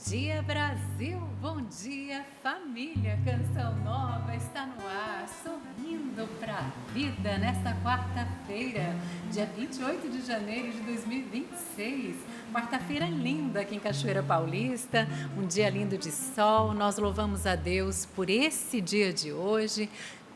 dia, Brasil! Bom dia, família! Canção Nova está no ar, sorrindo para a vida nesta quarta-feira, dia 28 de janeiro de 2026. Quarta-feira linda aqui em Cachoeira Paulista, um dia lindo de sol. Nós louvamos a Deus por esse dia de hoje.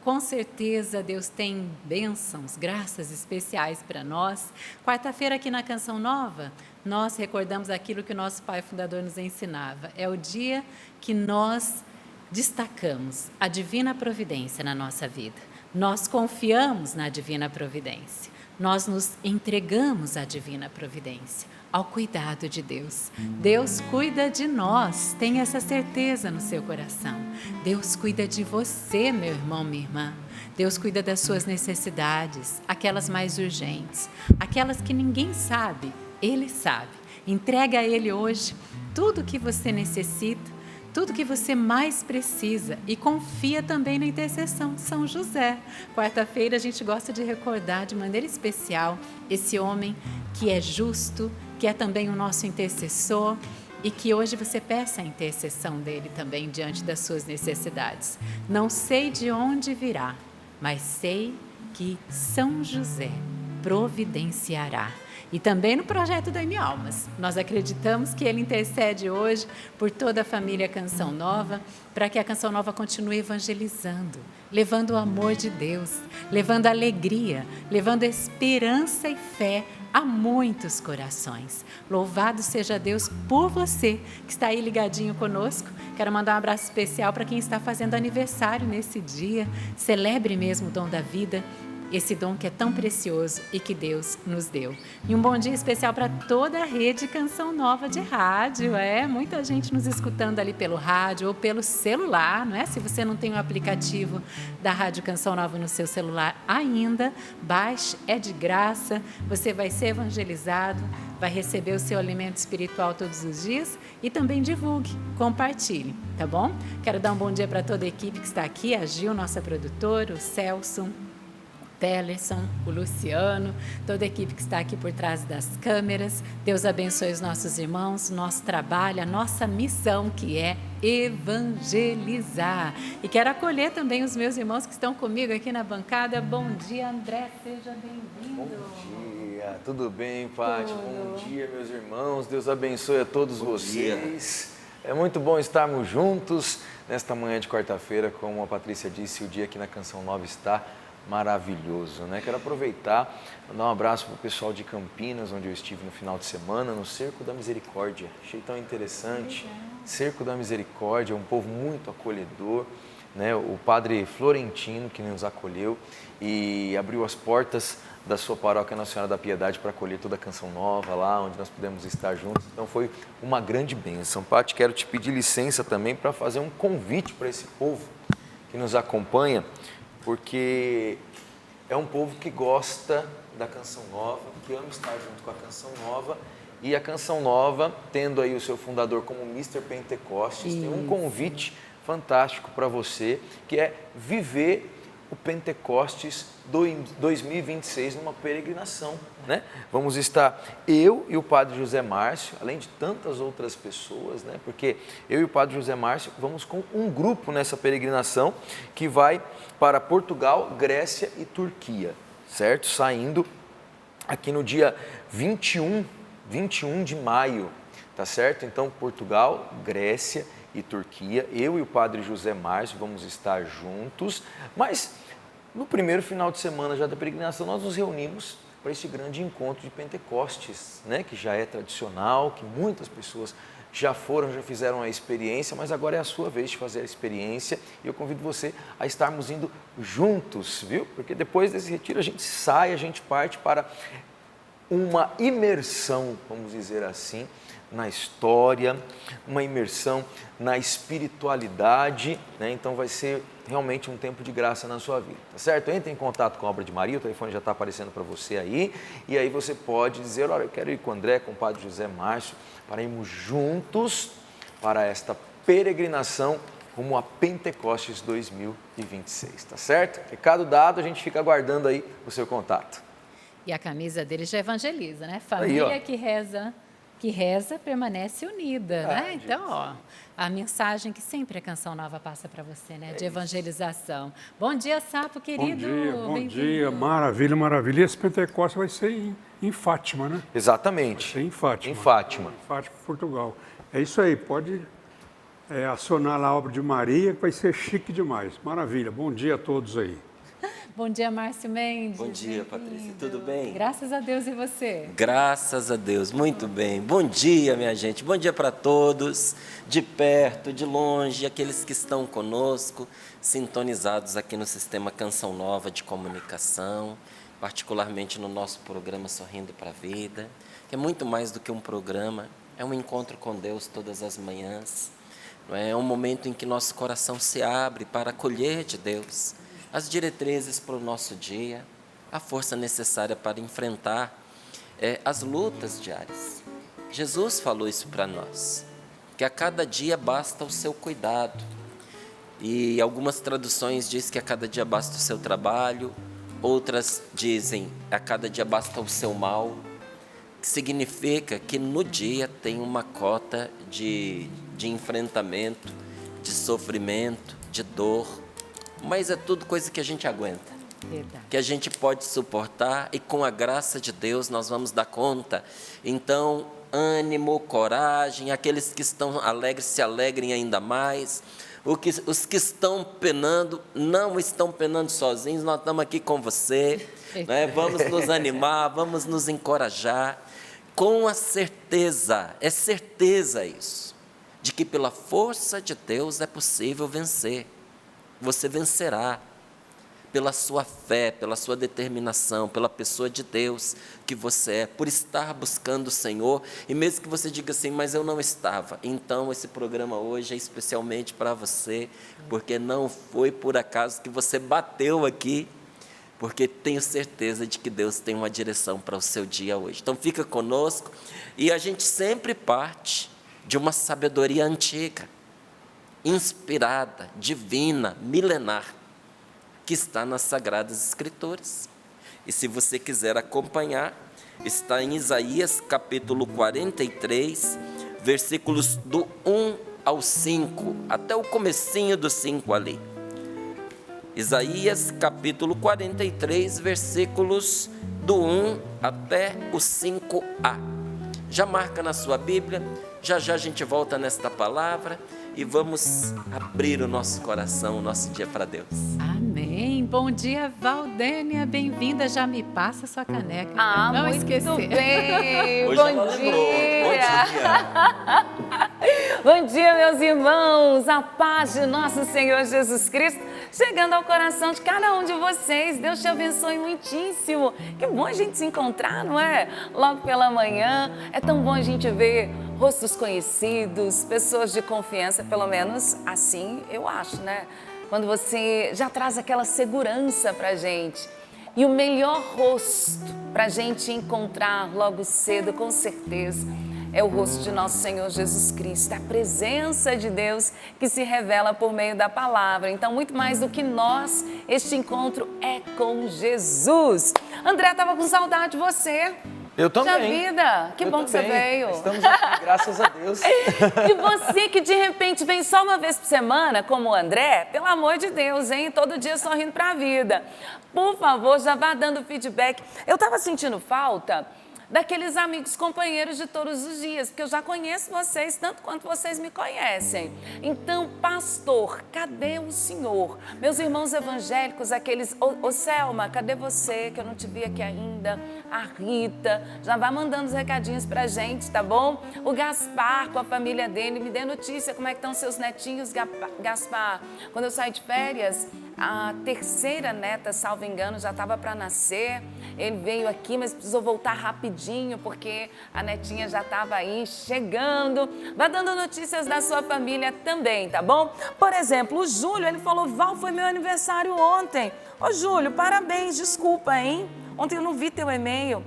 Com certeza Deus tem bênçãos, graças especiais para nós. Quarta-feira aqui na Canção Nova, nós recordamos aquilo que o nosso pai fundador nos ensinava. É o dia que nós destacamos a divina providência na nossa vida. Nós confiamos na divina providência. Nós nos entregamos à divina providência, ao cuidado de Deus. Deus cuida de nós, tenha essa certeza no seu coração. Deus cuida de você, meu irmão, minha irmã. Deus cuida das suas necessidades, aquelas mais urgentes, aquelas que ninguém sabe, Ele sabe. Entrega a Ele hoje tudo o que você necessita, tudo que você mais precisa e confia também na intercessão de São José. Quarta-feira a gente gosta de recordar de maneira especial esse homem que é justo, que é também o nosso intercessor e que hoje você peça a intercessão dele também diante das suas necessidades. Não sei de onde virá, mas sei que São José providenciará. E também no projeto da M Almas. Nós acreditamos que ele intercede hoje por toda a família Canção Nova, para que a Canção Nova continue evangelizando, levando o amor de Deus, levando alegria, levando esperança e fé a muitos corações. Louvado seja Deus por você que está aí ligadinho conosco. Quero mandar um abraço especial para quem está fazendo aniversário nesse dia. Celebre mesmo o dom da vida, esse dom que é tão precioso e que Deus nos deu. E um bom dia especial para toda a rede Canção Nova de rádio. Muita gente nos escutando ali pelo rádio ou pelo celular, não é? Se você não tem o aplicativo da Rádio Canção Nova no seu celular ainda, baixe, é de graça, você vai ser evangelizado, vai receber o seu alimento espiritual todos os dias e também divulgue, compartilhe, tá bom? Quero dar um bom dia para toda a equipe que está aqui, a Gil, nossa produtora, o Celso, Pellerson, o Luciano, toda a equipe que está aqui por trás das câmeras. Deus abençoe os nossos irmãos, nosso trabalho, a nossa missão que é evangelizar. E quero acolher também os meus irmãos que estão comigo aqui na bancada. Bom dia, André, seja bem-vindo. Bom dia, tudo bem, Paty? Bom dia, meus irmãos, Deus abençoe a todos vocês. É muito bom estarmos juntos nesta manhã de quarta-feira, como a Patrícia disse, o dia aqui na Canção Nova está maravilhoso, né? Quero aproveitar, mandar um abraço para o pessoal de Campinas, onde eu estive no final de semana, no Cerco da Misericórdia. Achei tão interessante. Cerco da Misericórdia, um povo muito acolhedor, né? O padre Florentino que nos acolheu e abriu as portas da sua paróquia Nossa Senhora da Piedade para acolher toda a Canção Nova lá, onde nós pudemos estar juntos. Então foi uma grande bênção. Paty, quero te pedir licença também para fazer um convite para esse povo que nos acompanha, porque é um povo que gosta da Canção Nova, que ama estar junto com a Canção Nova, e a Canção Nova, tendo aí o seu fundador como Mr. Pentecostes, tem um convite fantástico para você, que é viver o Pentecostes 2026 numa peregrinação, né? Vamos estar eu e o Padre José Márcio, além de tantas outras pessoas, né? Porque eu e o Padre José Márcio vamos com um grupo nessa peregrinação que vai para Portugal, Grécia e Turquia, certo? Saindo aqui no dia 21 de maio, tá certo? Então, Portugal, Grécia e Turquia, eu e o Padre José Márcio vamos estar juntos, mas no primeiro final de semana já da peregrinação nós nos reunimos para esse grande encontro de Pentecostes, né? Que já é tradicional, que muitas pessoas já foram, já fizeram a experiência, mas agora é a sua vez de fazer a experiência e eu convido você a estarmos indo juntos, viu? Porque depois desse retiro a gente sai, a gente parte para uma imersão, vamos dizer assim, na história, uma imersão na espiritualidade, né? Então vai ser realmente um tempo de graça na sua vida, tá certo? Entre em contato com a Obra de Maria, o telefone já está aparecendo para você aí, e aí você pode dizer, olha, eu quero ir com o André, com o Padre José Márcio, para irmos juntos para esta peregrinação rumo a Pentecostes 2026, tá certo? Recado dado, a gente fica aguardando aí o seu contato. E a camisa dele já evangeliza, né? Família aí, que reza que reza permanece unida, né? Então, ó, a mensagem que sempre a Canção Nova passa para você, né? De evangelização. Bom dia, Sapo, querido. Bom dia, maravilha, maravilha. E esse Pentecostes vai ser em Fátima, né? Exatamente. Vai ser em Fátima. Em Fátima. Em Fátima, Portugal. É isso aí, pode acionar lá a obra de Maria, que vai ser chique demais. Maravilha, bom dia a todos aí. Bom dia, Márcio Mendes. Bom dia, Patrícia. Tudo bem? Graças a Deus, e você? Graças a Deus, muito bem. Bom dia, minha gente. Bom dia para todos, de perto, de longe, aqueles que estão conosco, sintonizados aqui no Sistema Canção Nova de Comunicação, particularmente no nosso programa Sorrindo para a Vida, que é muito mais do que um programa, é um encontro com Deus todas as manhãs. Não é? É um momento em que nosso coração se abre para acolher de Deus as diretrizes para o nosso dia, a força necessária para enfrentar as lutas diárias. Jesus falou isso para nós, que a cada dia basta o seu cuidado. E algumas traduções dizem que a cada dia basta o seu trabalho, outras dizem a cada dia basta o seu mal, que significa que no dia tem uma cota de enfrentamento, de sofrimento, de dor, mas é tudo coisa que a gente aguenta. Verdade. Que a gente pode suportar e com a graça de Deus nós vamos dar conta. Então, ânimo, coragem, aqueles que estão alegres se alegrem ainda mais. Os que estão penando, não estão penando sozinhos, nós estamos aqui com você. Né? Vamos nos animar, vamos nos encorajar, com a certeza, é certeza isso, de que pela força de Deus é possível vencer. Você vencerá pela sua fé, pela sua determinação, pela pessoa de Deus que você é, por estar buscando o Senhor. E mesmo que você diga assim, mas eu não estava, então esse programa hoje é especialmente para você, porque não foi por acaso que você bateu aqui, porque tenho certeza de que Deus tem uma direção para o seu dia hoje. Então fica conosco, e a gente sempre parte de uma sabedoria antiga, inspirada, divina, milenar, que está nas Sagradas Escrituras. E se você quiser acompanhar, está em Isaías capítulo 43, versículos do 1 ao 5, até o comecinho do 5 ali. Isaías capítulo 43, versículos do 1 até o 5a. Já marca na sua Bíblia, já a gente volta nesta palavra e vamos abrir o nosso coração, o nosso dia para Deus. Amém. Bom dia, Valdênia. Bem-vinda. Já me passa a sua caneca. Não muito esquecer. bem. Hoje Bom ela dia. lembrou. Bom dia. Bom dia, meus irmãos. A paz de nosso Senhor Jesus Cristo chegando ao coração de cada um de vocês. Deus te abençoe muitíssimo. Que bom a gente se encontrar, não é? Logo pela manhã. É tão bom a gente ver rostos conhecidos, pessoas de confiança, pelo menos assim eu acho, né? Quando você já traz aquela segurança pra gente. E o melhor rosto pra gente encontrar logo cedo, com certeza, é o rosto de nosso Senhor Jesus Cristo, a presença de Deus que se revela por meio da palavra. Então, muito mais do que nós, este encontro é com Jesus. André, estava com saudade de você. Eu também. Puxa vida, que bom que você veio. Estamos aqui, graças a Deus. E você que de repente vem só uma vez por semana, como o André, pelo amor de Deus, hein? Todo dia sorrindo para a vida. Por favor, já vá dando feedback. Eu estava sentindo falta daqueles amigos companheiros de todos os dias, porque eu já conheço vocês tanto quanto vocês me conhecem. Então, pastor, cadê o senhor? Meus irmãos evangélicos, aqueles... Ô Selma, cadê você? Que eu não te vi aqui ainda. A Rita, já vai mandando os recadinhos pra gente, tá bom? O Gaspar, com a família dele, me dê notícia como é que estão seus netinhos, Gaspar. Quando eu saí de férias, a terceira neta, salvo engano, já estava para nascer. Ele veio aqui, mas precisou voltar rapidinho, porque a netinha já estava aí chegando. Vai dando notícias da sua família também, tá bom? Por exemplo, o Júlio, ele falou, Val, foi meu aniversário ontem. Ô Júlio, parabéns, desculpa, hein? Ontem eu não vi teu e-mail.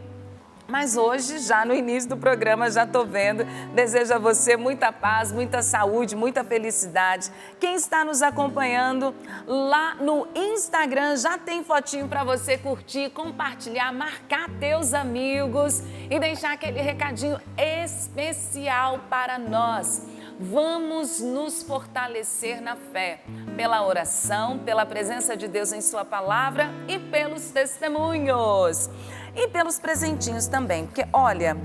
Mas hoje, já no início do programa, já estou vendo, desejo a você muita paz, muita saúde, muita felicidade. Quem está nos acompanhando lá no Instagram, já tem fotinho para você curtir, compartilhar, marcar teus amigos e deixar aquele recadinho especial para nós. Vamos nos fortalecer na fé, pela oração, pela presença de Deus em sua palavra e pelos testemunhos. E pelos presentinhos também, porque olha,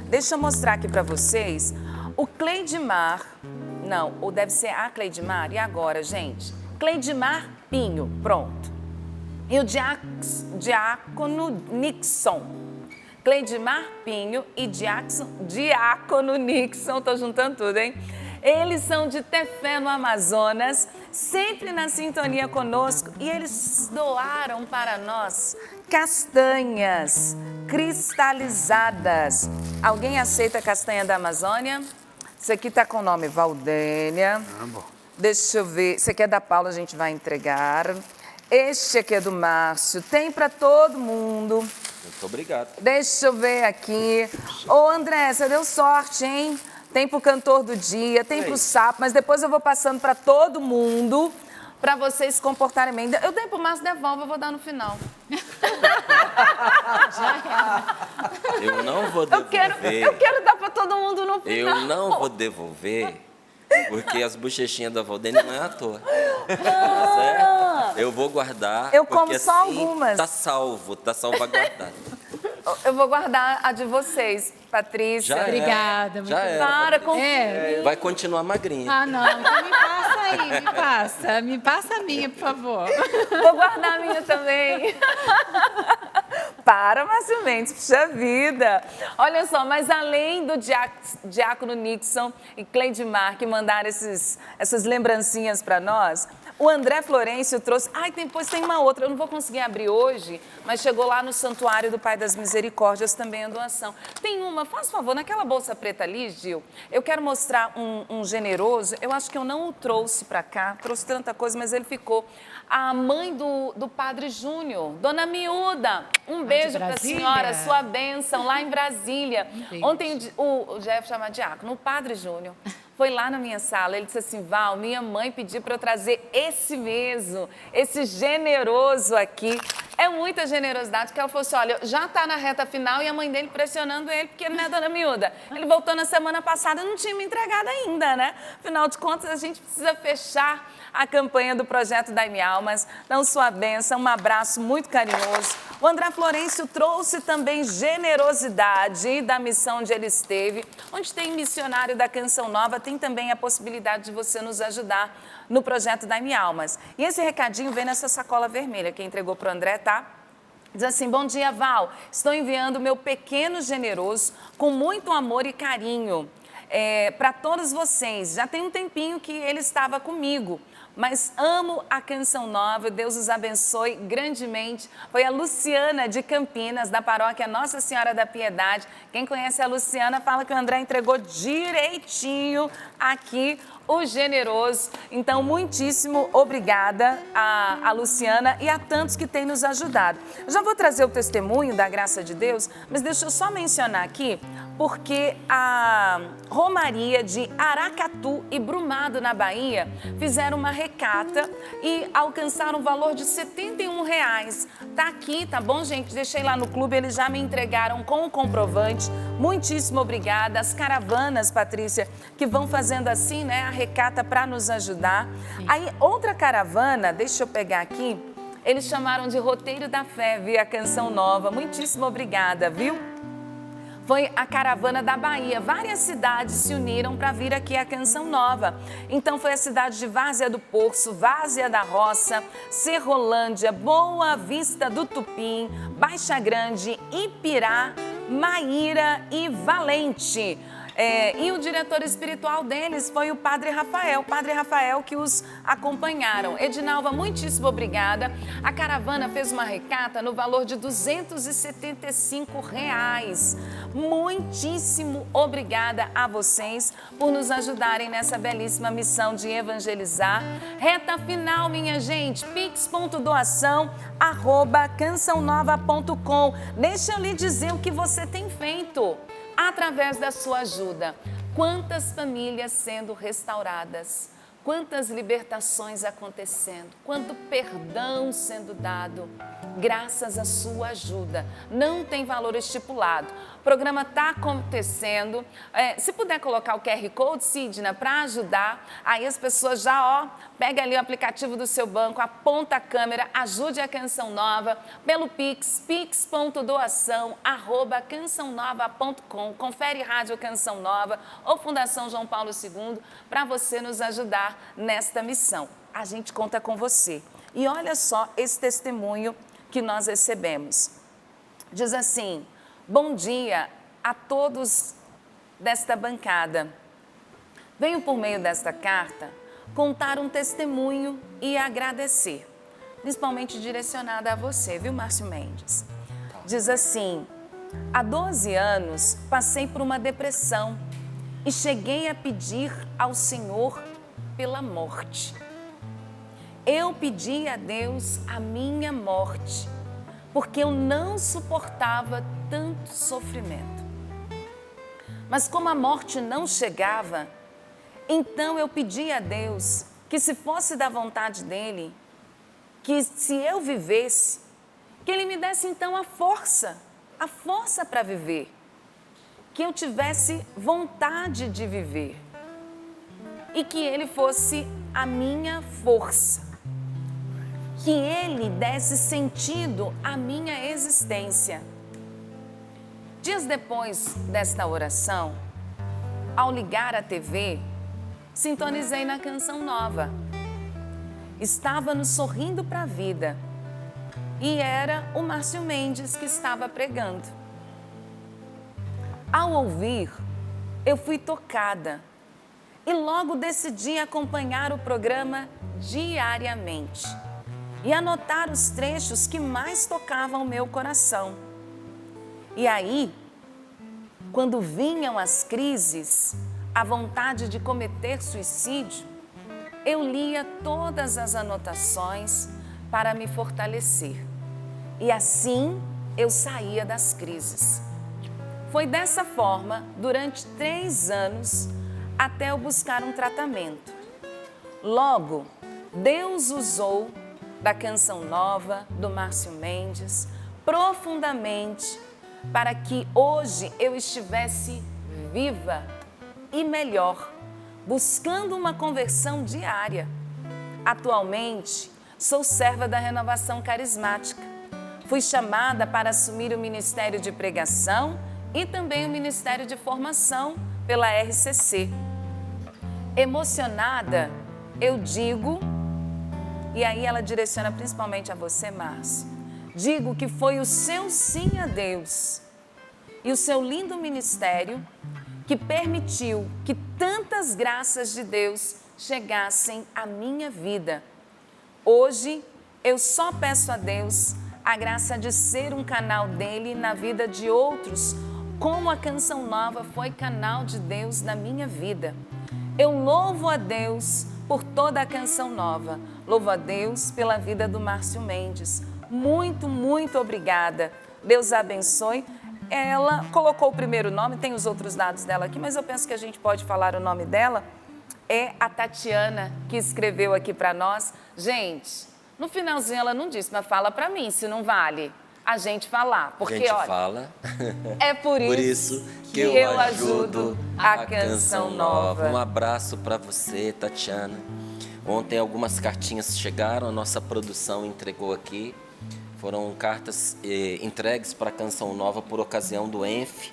deixa eu mostrar aqui para vocês, o Cleidmar, não, ou deve ser a Cleidmar, e agora, gente? Cleidmar Pinho, pronto. E o Diácono Nixon. Cleidmar Pinho e Diácono Nixon, tô juntando tudo, hein? Eles são de Tefé, no Amazonas, sempre na sintonia conosco, e eles doaram para nós castanhas cristalizadas. Alguém aceita castanha da Amazônia? Isso aqui tá com o nome Valdênia. Deixa eu ver. Esse aqui é da Paula, a gente vai entregar. Este aqui é do Márcio. Tem para todo mundo. Muito obrigado. Deixa eu ver aqui. Ô, André, você deu sorte, hein? Tem pro cantor do dia, tem pro sapo, mas depois eu vou passando para todo mundo, para vocês se comportarem bem. Eu dei pro Márcio, devolve, eu vou dar no final. Eu não vou devolver. Eu quero dar para todo mundo no final. Eu não vou devolver, porque as bochechinhas da Valdênia não é à toa. Tá certo? Eu vou guardar. Eu como porque só assim, algumas. Tá salvaguardado. Eu vou guardar a de vocês, Patrícia. Já é. Obrigada, muito Já é. Para, com Vai continuar magrinha. Ah, não, então me passa aí, me passa a minha, por favor. Vou guardar a minha também. Para, Márcio Mendes, puxa vida. Olha só, mas além do Diácono Nixon e Cleidmar que mandaram essas lembrancinhas para nós, o André Florencio trouxe... depois tem uma outra, eu não vou conseguir abrir hoje, mas chegou lá no Santuário do Pai das Misericórdias também a doação. Tem uma, faz favor, naquela bolsa preta ali, Gil, eu quero mostrar um generoso, eu acho que eu não o trouxe para cá, trouxe tanta coisa, mas ele ficou. A mãe do Padre Júnior, Dona Miúda, um beijo para a senhora, sua bênção, lá em Brasília. Ontem o Jeff chama Diácono, o Padre Júnior. Foi lá na minha sala, ele disse assim, Val, minha mãe pediu para eu trazer esse mesmo, esse generoso aqui. É muita generosidade, porque ela falou assim, olha, já está na reta final e a mãe dele pressionando ele, porque ele não é Dona Miúda. Ele voltou na semana passada e não tinha me entregado ainda, né? Afinal de contas, a gente precisa fechar a campanha do Projeto Dai-me Almas. Então, sua bênção, um abraço muito carinhoso. O André Florencio trouxe também generosidade da missão onde ele esteve. Onde tem missionário da Canção Nova, tem também a possibilidade de você nos ajudar no Projeto Dai-me Almas. E esse recadinho vem nessa sacola vermelha, que entregou para o André, tá? Diz assim, bom dia, Val. Estou enviando meu pequeno generoso com muito amor e carinho para todos vocês. Já tem um tempinho que ele estava comigo, mas amo a Canção Nova, Deus os abençoe grandemente. Foi a Luciana de Campinas, da paróquia Nossa Senhora da Piedade. Quem conhece a Luciana fala que o André entregou direitinho aqui o generoso. Então, muitíssimo obrigada a Luciana e a tantos que têm nos ajudado. Eu já vou trazer o testemunho da graça de Deus, mas deixa eu só mencionar aqui, porque a Romaria de Aracatu e Brumado, na Bahia, fizeram uma recata e alcançaram o valor de R$ 71. Tá aqui, tá bom, gente? Deixei lá no clube, eles já me entregaram com o comprovante. Muitíssimo obrigada. As caravanas, Patrícia, que vão fazendo assim, né, a recata para nos ajudar. Sim. Aí, outra caravana, deixa eu pegar aqui, eles chamaram de Roteiro da Fé, via Canção Nova. Muitíssimo obrigada, viu? Foi a caravana da Bahia. Várias cidades se uniram para vir aqui à Canção Nova. Então foi a cidade de Várzea do Poço, Várzea da Roça, Serrolândia, Boa Vista do Tupim, Baixa Grande, Ipirá, Maíra e Valente. E o diretor espiritual deles foi o Padre Rafael que os acompanharam. Edinalva, muitíssimo obrigada. A caravana fez uma arrecata no valor de R$275. Muitíssimo obrigada a vocês por nos ajudarem nessa belíssima missão de evangelizar. Reta final, minha gente, pix.doação@cançãonova.com. Deixa eu lhe dizer o que você tem feito através da sua ajuda. Quantas famílias sendo restauradas, quantas libertações acontecendo, quanto perdão sendo dado, graças à sua ajuda. Não tem valor estipulado. O programa está acontecendo. Se puder colocar o QR Code, Sidna, para ajudar, aí as pessoas já, pega ali o aplicativo do seu banco, aponta a câmera, ajude a Canção Nova pelo Pix, pix.doação@cançãonova.com. Confere Rádio Canção Nova ou Fundação João Paulo II para você nos ajudar nesta missão. A gente conta com você. E olha só esse testemunho que nós recebemos. Diz assim: bom dia a todos desta bancada. Venho por meio desta carta contar um testemunho e agradecer, principalmente direcionada a você, viu, Márcio Mendes? Diz assim: há 12 anos passei por uma depressão e cheguei a pedir ao Senhor pela morte. Eu pedi a Deus a minha morte, porque eu não suportava tanto sofrimento. Mas como a morte não chegava, então eu pedi a Deus que, se fosse da vontade dEle, que se eu vivesse, que Ele me desse então a força para viver, que eu tivesse vontade de viver e que Ele fosse a minha força, que Ele desse sentido à minha existência. Dias depois desta oração, ao ligar a TV, sintonizei na Canção Nova. Estava Sorrindo para a Vida e era o Márcio Mendes que estava pregando. Ao ouvir, eu fui tocada e logo decidi acompanhar o programa diariamente e anotar os trechos que mais tocavam o meu coração. E aí, quando vinham as crises, a vontade de cometer suicídio, eu lia todas as anotações para me fortalecer. E assim eu saía das crises. Foi dessa forma durante 3 anos até eu buscar um tratamento. Logo, Deus usou da Canção Nova, do Márcio Mendes, profundamente para que hoje eu estivesse viva e melhor, buscando uma conversão diária. Atualmente, sou serva da Renovação Carismática. Fui chamada para assumir o Ministério de Pregação e também o Ministério de Formação pela RCC. Emocionada, eu digo, e aí ela direciona principalmente a você, Márcio, digo que foi o seu sim a Deus e o seu lindo ministério que permitiu que tantas graças de Deus chegassem à minha vida. Hoje, eu só peço a Deus a graça de ser um canal dele na vida de outros, como a Canção Nova foi canal de Deus na minha vida. Eu louvo a Deus por toda a Canção Nova. Louvo a Deus pela vida do Márcio Mendes. Muito, muito obrigada. Deus a abençoe. Ela colocou o primeiro nome, tem os outros dados dela aqui, mas eu penso que a gente pode falar o nome dela. É a Tatiana, que escreveu aqui para nós. Gente, no finalzinho ela não disse, mas fala para mim, se não vale a gente falar. Porque, a gente olha, fala. É por isso que eu ajudo a Canção Nova. Um abraço para você, Tatiana. Ontem algumas cartinhas chegaram, a nossa produção entregou aqui. Foram cartas entregues para a Canção Nova por ocasião do ENF,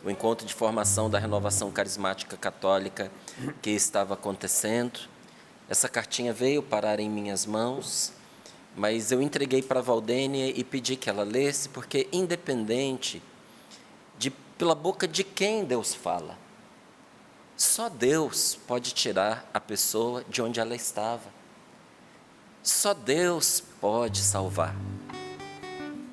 o Encontro de Formação da Renovação Carismática Católica, que estava acontecendo. Essa cartinha veio parar em minhas mãos, mas eu entreguei para a Valdênia e pedi que ela lesse, porque independente de pela boca de quem Deus fala, Só Deus pode tirar a pessoa de onde ela estava. Só Deus pode salvar.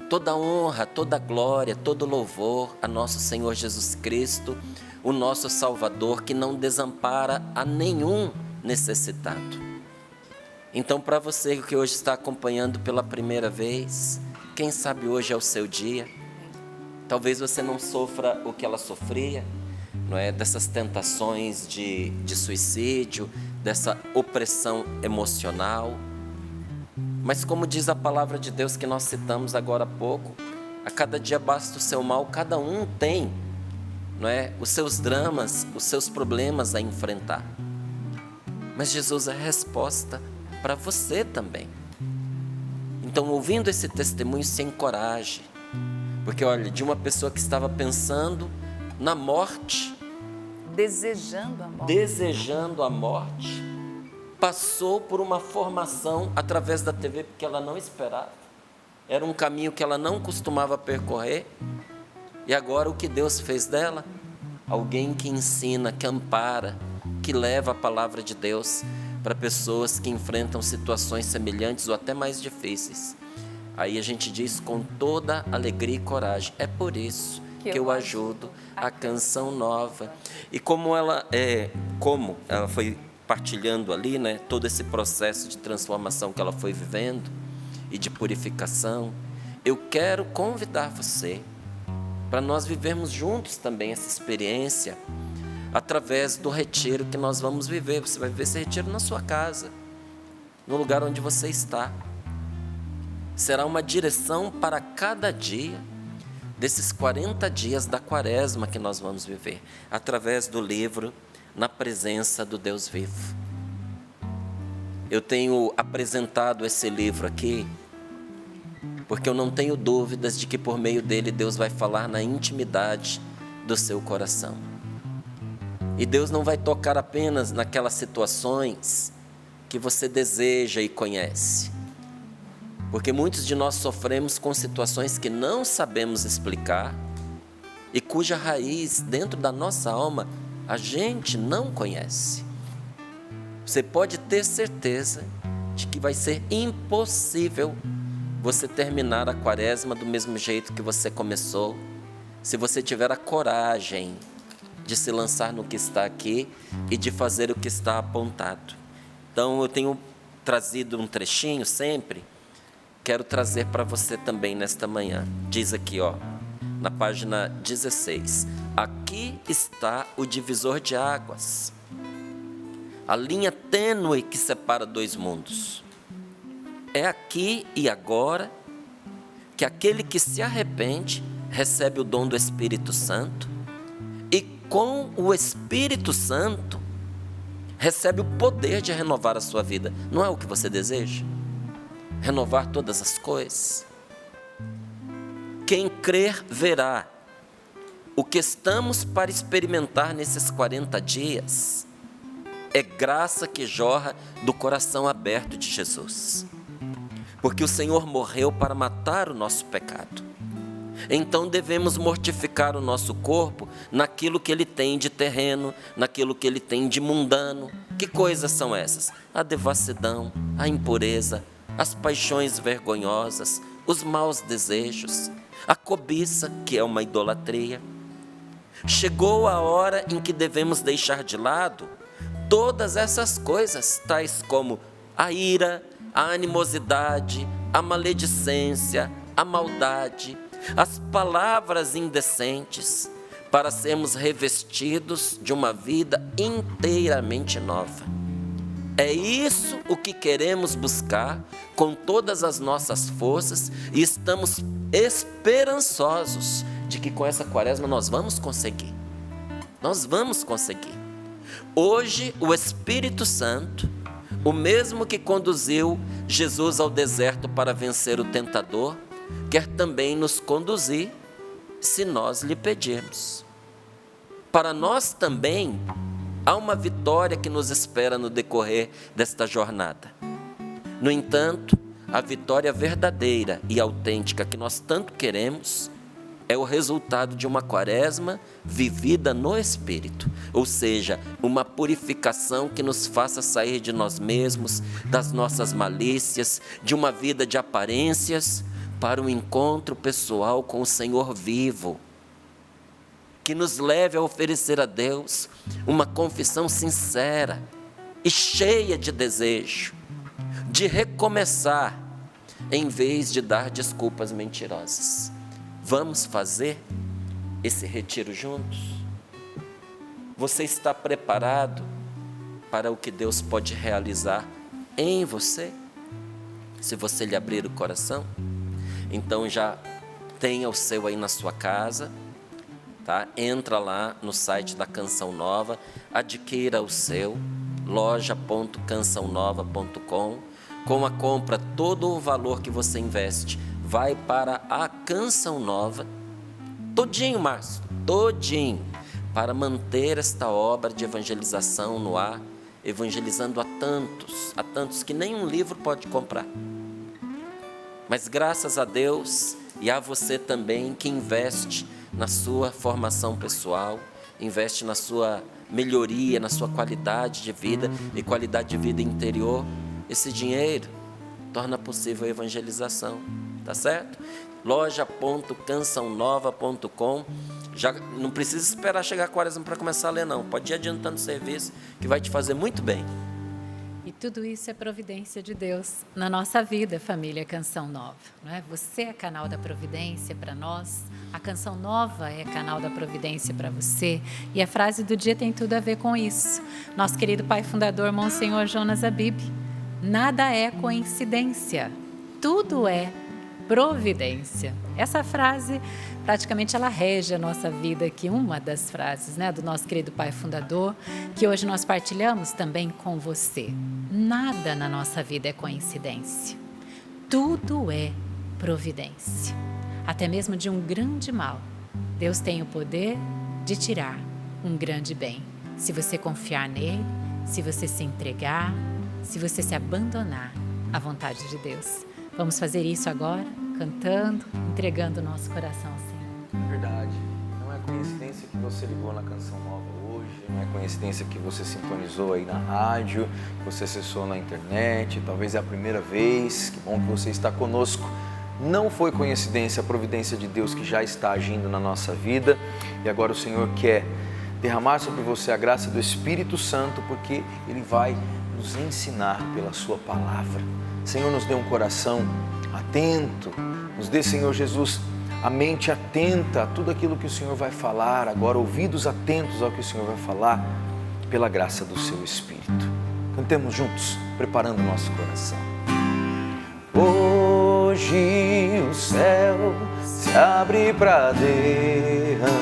Toda honra, toda glória, todo louvor a nosso Senhor Jesus Cristo, o nosso Salvador, que não desampara a nenhum necessitado. Então, para você que hoje está acompanhando pela primeira vez, quem sabe hoje é o seu dia. Talvez você não sofra o que ela sofria, não é? Dessas tentações de suicídio, dessa opressão emocional. Mas como diz a palavra de Deus que nós citamos agora há pouco, a cada dia basta o seu mal, cada um tem, não é? Os seus dramas, os seus problemas a enfrentar. Mas Jesus é a resposta para você também. Então, ouvindo esse testemunho, se encoraje. Porque, olha, de uma pessoa que estava pensando na morte, desejando a morte, passou por uma formação através da TV, porque ela não esperava. Era um caminho que ela não costumava percorrer. E agora o que Deus fez dela? Alguém que ensina, que ampara, que leva a palavra de Deus para pessoas que enfrentam situações semelhantes ou até mais difíceis. Aí a gente diz com toda alegria e coragem, é por isso que eu ajudo a Canção Nova. E como ela foi partilhando ali, né, todo esse processo de transformação que ela foi vivendo e de purificação, eu quero convidar você para nós vivermos juntos também essa experiência através do retiro que nós vamos viver. Você vai viver esse retiro na sua casa, no lugar onde você está. Será uma direção para cada dia desses 40 dias da quaresma que nós vamos viver, através do livro Na Presença do Deus Vivo. Eu tenho apresentado esse livro aqui, porque eu não tenho dúvidas de que por meio dele Deus vai falar na intimidade do seu coração. E Deus não vai tocar apenas naquelas situações que você deseja e conhece. Porque muitos de nós sofremos com situações que não sabemos explicar e cuja raiz dentro da nossa alma a gente não conhece. Você pode ter certeza de que vai ser impossível você terminar a quaresma do mesmo jeito que você começou, se você tiver a coragem de se lançar no que está aqui e de fazer o que está apontado. Então eu tenho trazido um trechinho sempre, quero trazer para você também nesta manhã. Diz aqui, ó, na página 16, aqui está o divisor de águas, a linha tênue que separa dois mundos. É aqui e agora que aquele que se arrepende recebe o dom do Espírito Santo e com o Espírito Santo recebe o poder de renovar a sua vida. Não é o que você deseja? Renovar todas as coisas? Quem crer verá. O que estamos para experimentar nesses 40 dias é graça que jorra do coração aberto de Jesus. Porque o Senhor morreu para matar o nosso pecado. Então devemos mortificar o nosso corpo naquilo que ele tem de terreno, naquilo que ele tem de mundano. Que coisas são essas? A devassidão, a impureza, as paixões vergonhosas, os maus desejos, a cobiça, que é uma idolatria. Chegou a hora em que devemos deixar de lado todas essas coisas, tais como a ira, a animosidade, a maledicência, a maldade, as palavras indecentes, para sermos revestidos de uma vida inteiramente nova. É isso o que queremos buscar com todas as nossas forças e estamos esperançosos de que com essa quaresma nós vamos conseguir. Nós vamos conseguir. Hoje o Espírito Santo, o mesmo que conduziu Jesus ao deserto para vencer o tentador, quer também nos conduzir se nós lhe pedirmos. Para nós também há uma vitória que nos espera no decorrer desta jornada. No entanto, a vitória verdadeira e autêntica que nós tanto queremos é o resultado de uma quaresma vivida no Espírito, ou seja, uma purificação que nos faça sair de nós mesmos, das nossas malícias, de uma vida de aparências, para um encontro pessoal com o Senhor vivo, que nos leve a oferecer a Deus uma confissão sincera e cheia de desejo, de recomeçar, em vez de dar desculpas mentirosas. Vamos fazer esse retiro juntos? Você está preparado para o que Deus pode realizar em você? Se você lhe abrir o coração, então já tenha o seu aí na sua casa, tá? Entra lá no site da Canção Nova, adquira o seu, loja.cançãonova.com. Com a compra, todo o valor que você investe vai para a Canção Nova, todinho, Márcio, todinho, para manter esta obra de evangelização no ar, evangelizando a tantos que nenhum livro pode comprar. Mas graças a Deus e a você também que investe na sua formação pessoal, investe na sua melhoria, na sua qualidade de vida e qualidade de vida interior, esse dinheiro torna possível a evangelização, tá certo? loja.cançãonova.com. Já não precisa esperar chegar a quaresma para começar a ler, não. Pode ir adiantando o serviço, que vai te fazer muito bem. E tudo isso é providência de Deus na nossa vida, família Canção Nova. Não é? Você é canal da providência para nós, a Canção Nova é canal da providência para você. E a frase do dia tem tudo a ver com isso. Nosso querido pai fundador, Monsenhor Jonas Abib: nada é coincidência, tudo é providência. Essa frase, praticamente, ela rege a nossa vida aqui, uma das frases, né, do nosso querido pai fundador, que hoje nós partilhamos também com você. Nada na nossa vida é coincidência, tudo é providência. Até mesmo de um grande mal, Deus tem o poder de tirar um grande bem. Se você confiar nele, se você se entregar, se você se abandonar à vontade de Deus. Vamos fazer isso agora, cantando, entregando o nosso coração ao Senhor. Verdade. Não é coincidência que você ligou na Canção Nova hoje, não é coincidência que você sintonizou aí na rádio, que você acessou na internet, talvez é a primeira vez, que bom que você está conosco. Não foi coincidência a providência de Deus que já está agindo na nossa vida, e agora o Senhor quer derramar sobre você a graça do Espírito Santo, porque Ele vai nos ensinar pela sua palavra. Senhor, nos dê um coração atento, nos dê, Senhor Jesus, a mente atenta a tudo aquilo que o Senhor vai falar, agora ouvidos atentos ao que o Senhor vai falar, pela graça do seu Espírito. Cantemos juntos, preparando o nosso coração. Hoje o céu se abre para derramar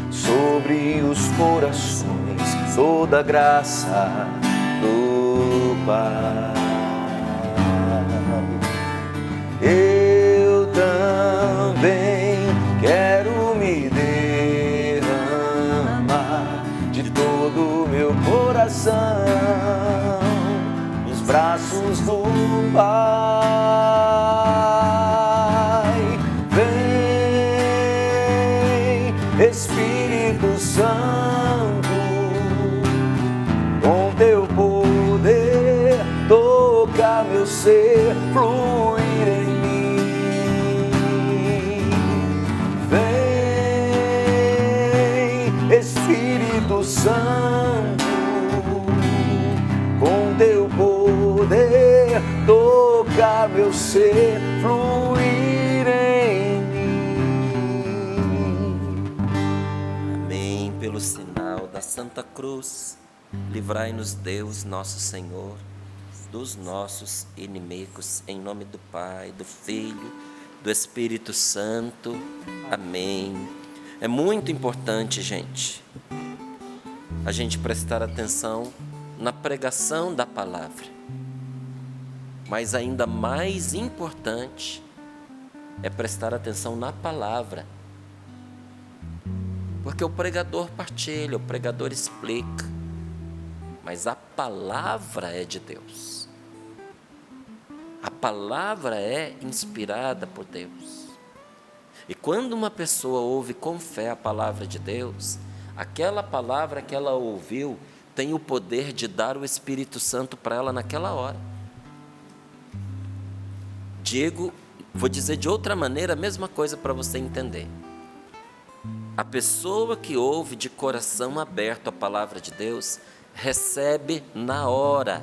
sobre os corações toda a graça do Pai. Eu também quero me derramar de todo o meu coração nos braços do Pai. Vem, Espírito Santo, com teu poder toca meu ser, fluir em mim. Vem, Espírito Santo, com teu poder toca meu ser, fluir em mim. Amém. Pelo sinal da Santa Cruz, livrai-nos Deus, nosso Senhor, dos nossos inimigos, em nome do Pai, do Filho, do Espírito Santo. Amém. É muito importante, gente, a gente prestar atenção na pregação da palavra, mas ainda mais importante é prestar atenção na palavra, porque o pregador partilha, o pregador explica, mas a palavra é de Deus. A palavra é inspirada por Deus. E quando uma pessoa ouve com fé a palavra de Deus, aquela palavra que ela ouviu tem o poder de dar o Espírito Santo para ela naquela hora. Vou dizer de outra maneira a mesma coisa para você entender. A pessoa que ouve de coração aberto a palavra de Deus, recebe na hora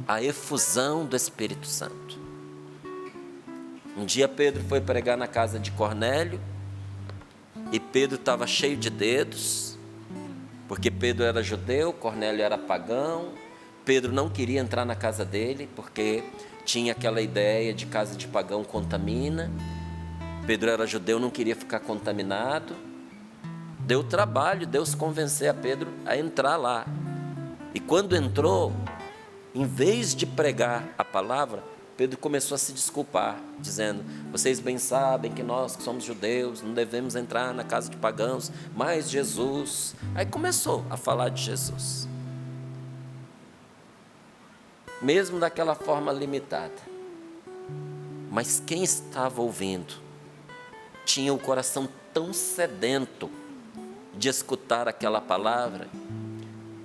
a efusão do Espírito Santo. Um dia Pedro foi pregar na casa de Cornélio, e Pedro estava cheio de dedos, porque Pedro era judeu, Cornélio era pagão. Pedro não queria entrar na casa dele, porque tinha aquela ideia de casa de pagão contamina. Pedro era judeu, não queria ficar contaminado. Deu trabalho Deus convencer a Pedro a entrar lá. E quando entrou, em vez de pregar a palavra, Pedro começou a se desculpar, dizendo: vocês bem sabem que nós que somos judeus não devemos entrar na casa de pagãos, mas Jesus... Aí começou a falar de Jesus, mesmo daquela forma limitada. Mas quem estava ouvindo tinha o coração tão sedento de escutar aquela palavra,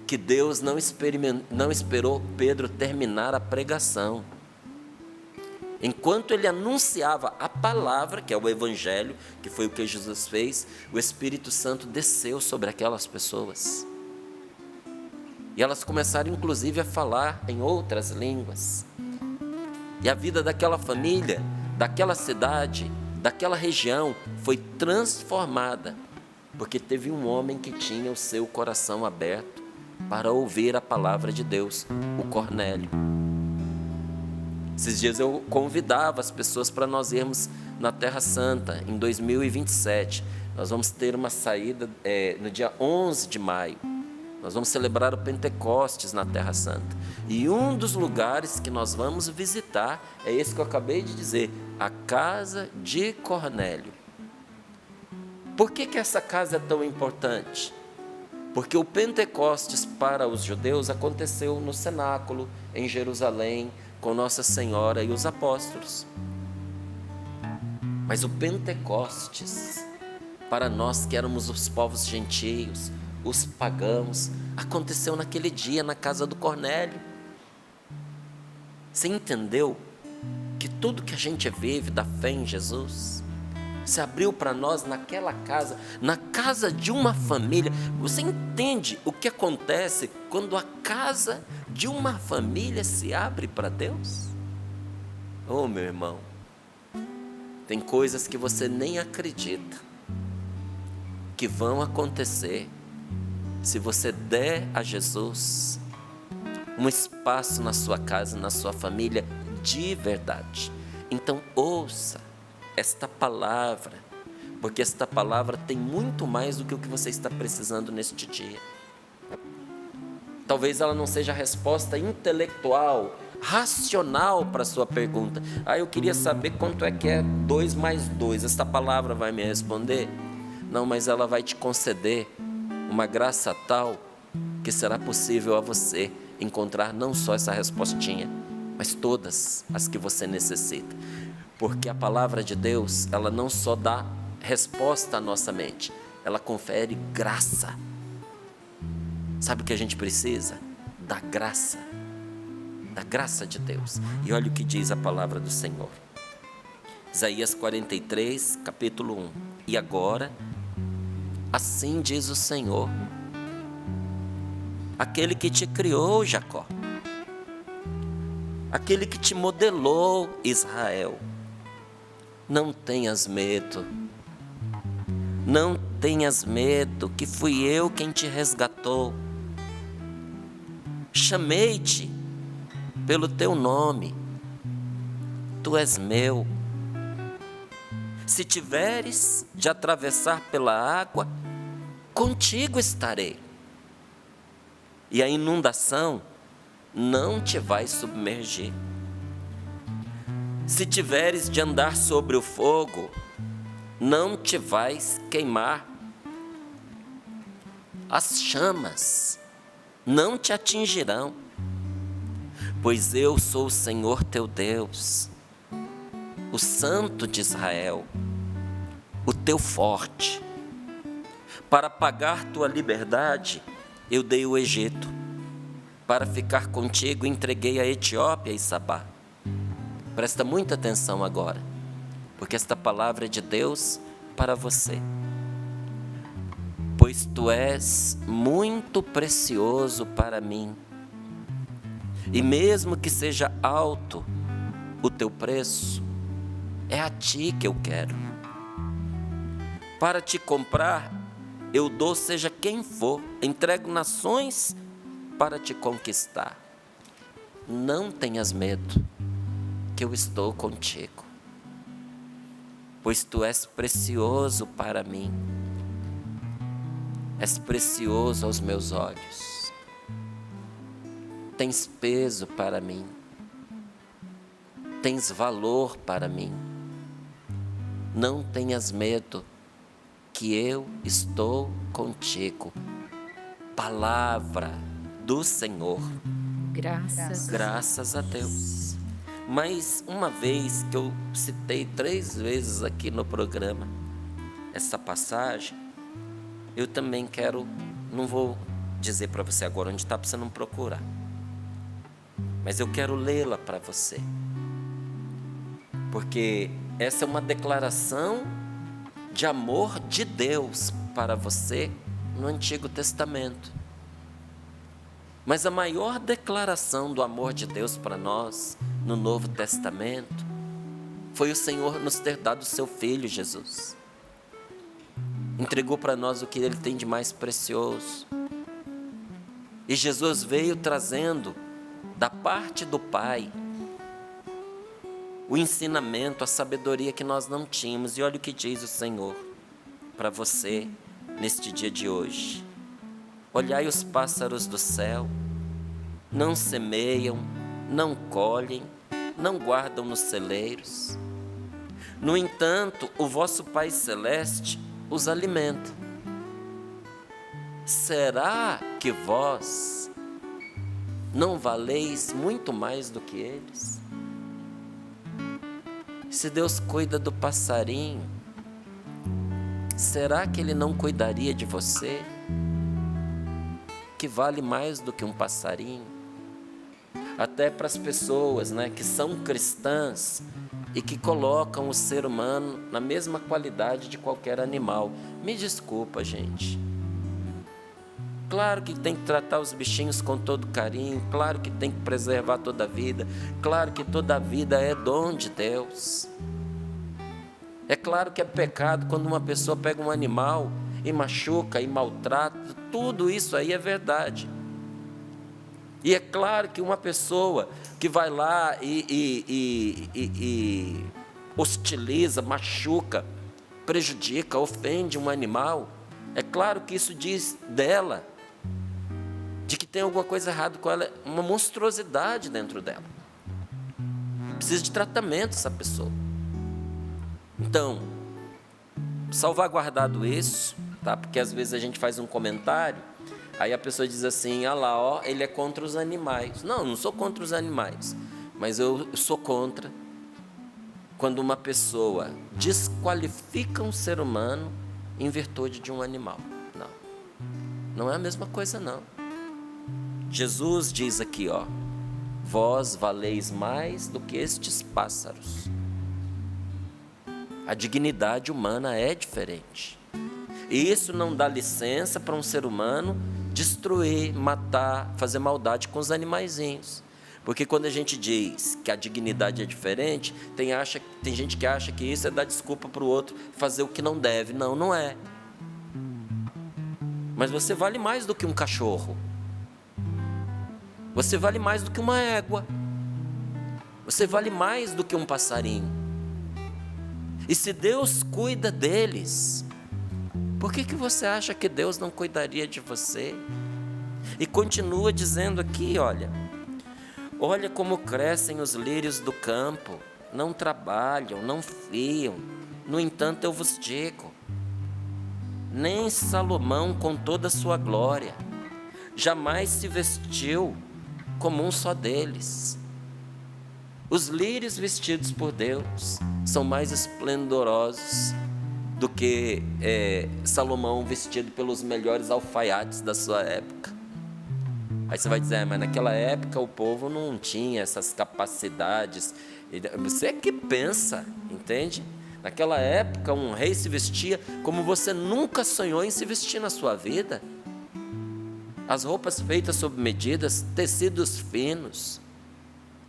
que Deus não esperou Pedro terminar a pregação. Enquanto ele anunciava a palavra, que é o Evangelho, que foi o que Jesus fez, o Espírito Santo desceu sobre aquelas pessoas. E elas começaram inclusive a falar em outras línguas. E a vida daquela família, daquela cidade, daquela região foi transformada, porque teve um homem que tinha o seu coração aberto para ouvir a palavra de Deus, o Cornélio. Esses dias eu convidava as pessoas para nós irmos na Terra Santa, em 2027. Nós vamos ter uma saída no dia 11 de maio. Nós vamos celebrar o Pentecostes na Terra Santa. E um dos lugares que nós vamos visitar é esse que eu acabei de dizer, a casa de Cornélio. Por que essa casa é tão importante? Porque o Pentecostes para os judeus aconteceu no cenáculo, em Jerusalém, com Nossa Senhora e os apóstolos. Mas o Pentecostes, para nós que éramos os povos gentios, os pagãos, aconteceu naquele dia na casa do Cornélio. Você entendeu que tudo que a gente vive da fé em Jesus se abriu para nós naquela casa, na casa de uma família? Você entende o que acontece quando a casa de uma família se abre para Deus? Oh, meu irmão, tem coisas que você nem acredita que vão acontecer se você der a Jesus um espaço na sua casa, na sua família, de verdade. Então ouça esta palavra, porque esta palavra tem muito mais do que o que você está precisando neste dia. Talvez ela não seja a resposta intelectual, racional para a sua pergunta. Eu queria saber quanto é que é 2 mais 2. Esta palavra vai me responder? Não, mas ela vai te conceder uma graça tal que será possível a você encontrar não só essa respostinha, mas todas as que você necessita. Porque a palavra de Deus, ela não só dá resposta à nossa mente, ela confere graça. Sabe o que a gente precisa? Da graça de Deus. E olha o que diz a palavra do Senhor. Isaías 43, capítulo 1. E agora, assim diz o Senhor, aquele que te criou, Jacó, aquele que te modelou, Israel. Não tenhas medo, não tenhas medo, que fui eu quem te resgatou. Chamei-te pelo teu nome, tu és meu. Se tiveres de atravessar pela água, contigo estarei. E a inundação não te vai submergir. Se tiveres de andar sobre o fogo, não te vais queimar. As chamas não te atingirão, pois eu sou o Senhor teu Deus, o Santo de Israel, o teu forte. Para pagar tua liberdade, eu dei o Egito. Para ficar contigo, entreguei a Etiópia e Sabá. Presta muita atenção agora, porque esta palavra é de Deus para você. Pois tu és muito precioso para mim, e mesmo que seja alto o teu preço, é a ti que eu quero. Para te comprar, eu dou seja quem for, entrego nações para te conquistar. Não tenhas medo, que eu estou contigo, pois tu és precioso para mim, és precioso aos meus olhos, tens peso para mim, tens valor para mim. Não tenhas medo, que eu estou contigo. Palavra do Senhor. Graças a Deus. Mas uma vez que eu citei 3 vezes aqui no programa essa passagem, eu também quero, não vou dizer para você agora onde está, para você não procurar, mas eu quero lê-la para você, porque essa é uma declaração de amor de Deus para você no Antigo Testamento. Mas a maior declaração do amor de Deus para nós no Novo Testamento foi o Senhor nos ter dado o seu Filho Jesus. Entregou para nós o que Ele tem de mais precioso. E Jesus veio trazendo da parte do Pai o ensinamento, a sabedoria que nós não tínhamos. E olha o que diz o Senhor para você neste dia de hoje. Olhai os pássaros do céu, não semeiam, não colhem, não guardam nos celeiros. No entanto, o vosso Pai Celeste os alimenta. Será que vós não valeis muito mais do que eles? Se Deus cuida do passarinho, será que Ele não cuidaria de você, que vale mais do que um passarinho? Até para as pessoas, que são cristãs e que colocam o ser humano na mesma qualidade de qualquer animal. Me desculpa, gente. Claro que tem que tratar os bichinhos com todo carinho, claro que tem que preservar toda a vida, claro que toda a vida é dom de Deus. É claro que é pecado quando uma pessoa pega um animal e machuca e maltrata, tudo isso aí é verdade. E é claro que uma pessoa que vai lá e hostiliza, machuca, prejudica, ofende um animal, é claro que isso diz dela, de que tem alguma coisa errada com ela, uma monstruosidade dentro dela. Precisa de tratamento essa pessoa. Então, salvaguardado isso, tá? Porque às vezes a gente faz um comentário, aí a pessoa diz assim, ele é contra os animais. Não, não sou contra os animais, mas eu sou contra quando uma pessoa desqualifica um ser humano em virtude de um animal. Não é a mesma coisa, não. Jesus diz aqui, vós valeis mais do que estes pássaros. A dignidade humana é diferente. E isso não dá licença para um ser humano destruir, matar, fazer maldade com os animaizinhos. Porque quando a gente diz que a dignidade é diferente, tem gente que acha que isso é dar desculpa para o outro fazer o que não deve. Não, não é. Mas você vale mais do que um cachorro. Você vale mais do que uma égua. Você vale mais do que um passarinho. E se Deus cuida deles, por que você acha que Deus não cuidaria de você? E continua dizendo aqui, olha como crescem os lírios do campo, não trabalham, não fiam, no entanto eu vos digo, nem Salomão com toda a sua glória, jamais se vestiu como um só deles. Os lírios vestidos por Deus são mais esplendorosos do que Salomão vestido pelos melhores alfaiates da sua época. Aí você vai dizer, mas naquela época o povo não tinha essas capacidades. Você é que pensa, entende? Naquela época um rei se vestia como você nunca sonhou em se vestir na sua vida. As roupas feitas sob medidas, tecidos finos,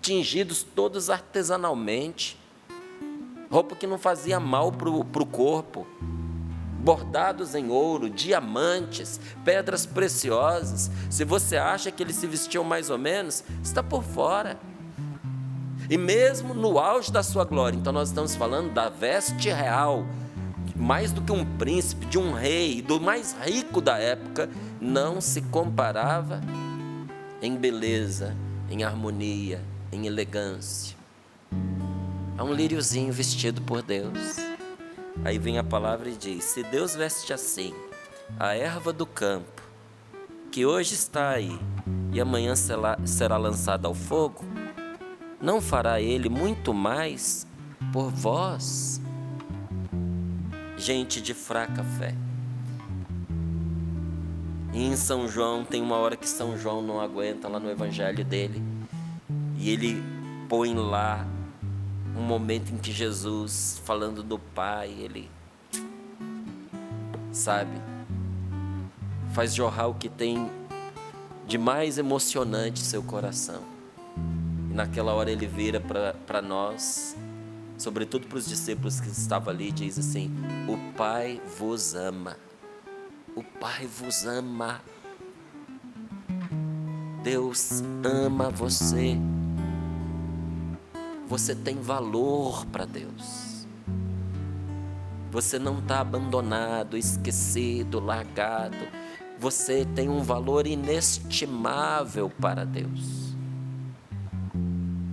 tingidos todos artesanalmente, roupa que não fazia mal para o corpo, bordados em ouro, diamantes, pedras preciosas. Se você acha que eles se vestiam mais ou menos, está por fora. E mesmo no auge da sua glória, então nós estamos falando da veste real, mais do que um príncipe, de um rei, do mais rico da época, não se comparava em beleza, em harmonia, em elegância. É um líriozinho vestido por Deus. Aí vem a palavra e diz: se Deus veste assim a erva do campo, que hoje está aí e amanhã será lançada ao fogo, não fará Ele muito mais por vós, gente de fraca fé? E em São João, tem uma hora que São João não aguenta, lá no evangelho dele, e ele põe lá um momento em que Jesus, falando do Pai, ele, sabe, faz jorrar o que tem de mais emocionante seu coração. E naquela hora ele vira para nós, sobretudo para os discípulos que estavam ali, diz assim: o Pai vos ama. O Pai vos ama. Deus ama você. Você tem valor para Deus. Você não está abandonado, esquecido, largado. Você tem um valor inestimável para Deus.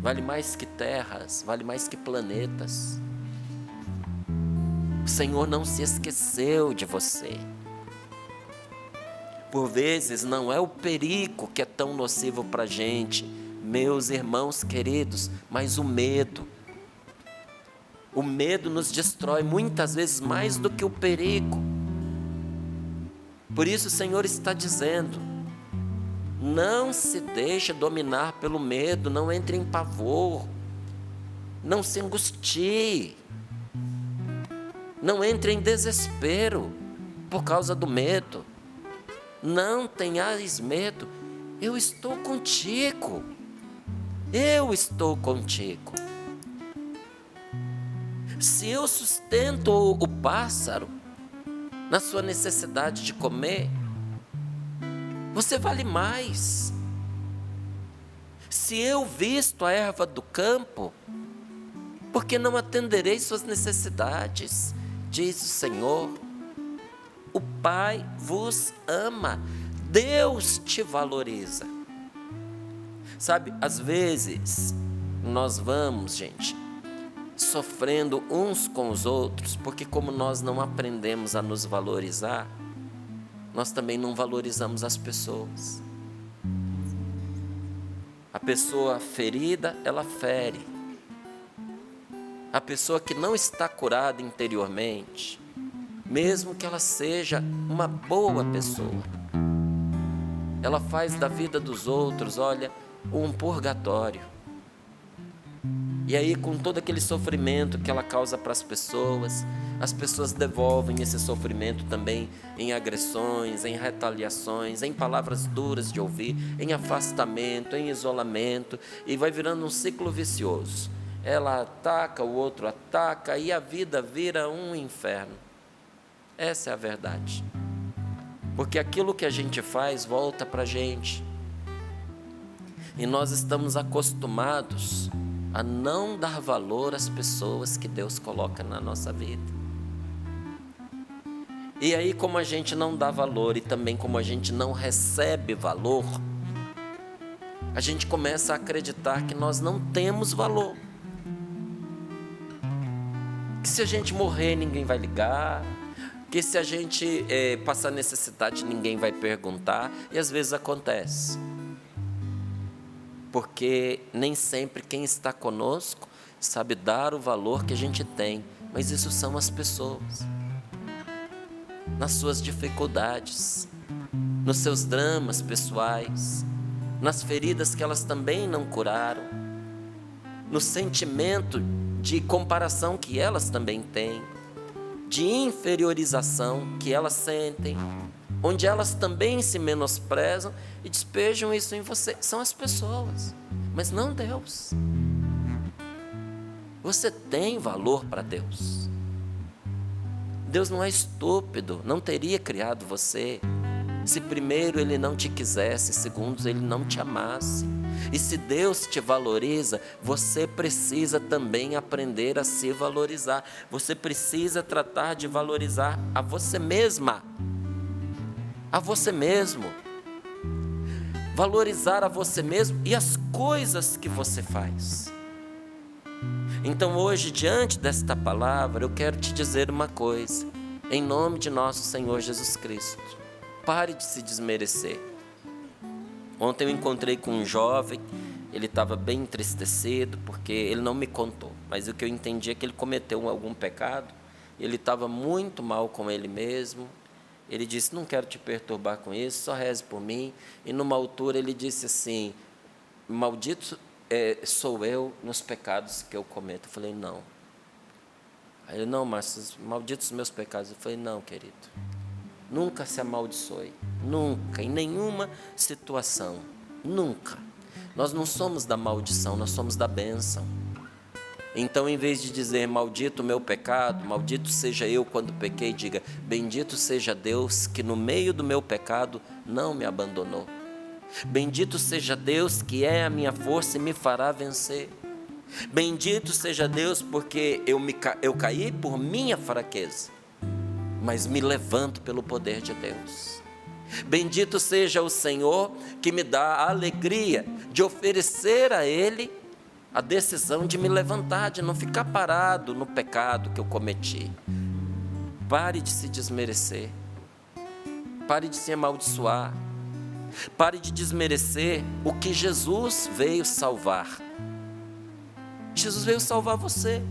Vale mais que terras, vale mais que planetas. O Senhor não se esqueceu de você. Por vezes não é o perigo que é tão nocivo para a gente, meus irmãos queridos, mas o medo. O medo nos destrói muitas vezes mais do que o perigo. Por isso o Senhor está dizendo: não se deixe dominar pelo medo, não entre em pavor, não se angustie, não entre em desespero por causa do medo. Não tenhais medo, eu estou contigo. Eu estou contigo. Se eu sustento o pássaro na sua necessidade de comer, você vale mais. Se eu visto a erva do campo, por que não atenderei suas necessidades? Diz o Senhor. O Pai vos ama. Deus te valoriza. Sabe, às vezes nós vamos, gente, sofrendo uns com os outros, porque como nós não aprendemos a nos valorizar, nós também não valorizamos as pessoas. A pessoa ferida, ela fere. A pessoa que não está curada interiormente, mesmo que ela seja uma boa pessoa, ela faz da vida dos outros, olha, um purgatório. E aí, com todo aquele sofrimento que ela causa para as pessoas devolvem esse sofrimento também em agressões, em retaliações, em palavras duras de ouvir, em afastamento, em isolamento, e vai virando um ciclo vicioso. Ela ataca, o outro ataca, e a vida vira um inferno. Essa é a verdade. Porque aquilo que a gente faz volta para a gente. E nós estamos acostumados a não dar valor às pessoas que Deus coloca na nossa vida. E aí, como a gente não dá valor e também como a gente não recebe valor, a gente começa a acreditar que nós não temos valor. Que se a gente morrer, ninguém vai ligar. Que se a gente passar necessidade, ninguém vai perguntar. E às vezes acontece. Porque nem sempre quem está conosco sabe dar o valor que a gente tem. Mas isso são as pessoas. nas suas dificuldades, nos seus dramas pessoais, nas feridas que elas também não curaram, no sentimento de comparação que elas também têm, de inferiorização que elas sentem, onde elas também se menosprezam e despejam isso em você. São as pessoas, mas não Deus. Você tem valor para Deus. Deus não é estúpido, não teria criado você se primeiro Ele não te quisesse, segundo Ele não te amasse. E se Deus te valoriza, você precisa também aprender a se valorizar. Você precisa tratar de valorizar a você mesma, a você mesmo. Valorizar a você mesmo e as coisas que você faz. Então hoje, diante desta palavra, eu quero te dizer uma coisa, em nome de nosso Senhor Jesus Cristo: pare de se desmerecer. Ontem eu encontrei com um jovem, ele estava bem entristecido, porque ele não me contou, mas o que eu entendi é que ele cometeu algum pecado, ele estava muito mal com ele mesmo. Ele disse: não quero te perturbar com isso, só reze por mim. E numa altura ele disse assim: maldito sou eu nos pecados que eu cometo. Eu falei: não. Aí ele: não, mas malditos os meus pecados. Eu falei: não, querido, nunca se amaldiçoe, nunca, em nenhuma situação, nunca. Nós não somos da maldição, nós somos da bênção. Então, em vez de dizer maldito o meu pecado, maldito seja eu quando pequei, diga: bendito seja Deus que no meio do meu pecado não me abandonou. Bendito seja Deus que é a minha força e me fará vencer. Bendito seja Deus porque eu caí por minha fraqueza, mas me levanto pelo poder de Deus. Bendito seja o Senhor que me dá a alegria de oferecer a Ele a decisão de me levantar, de não ficar parado no pecado que eu cometi. Pare de se desmerecer, pare de se amaldiçoar, pare de desmerecer o que Jesus veio salvar. Jesus veio salvar você.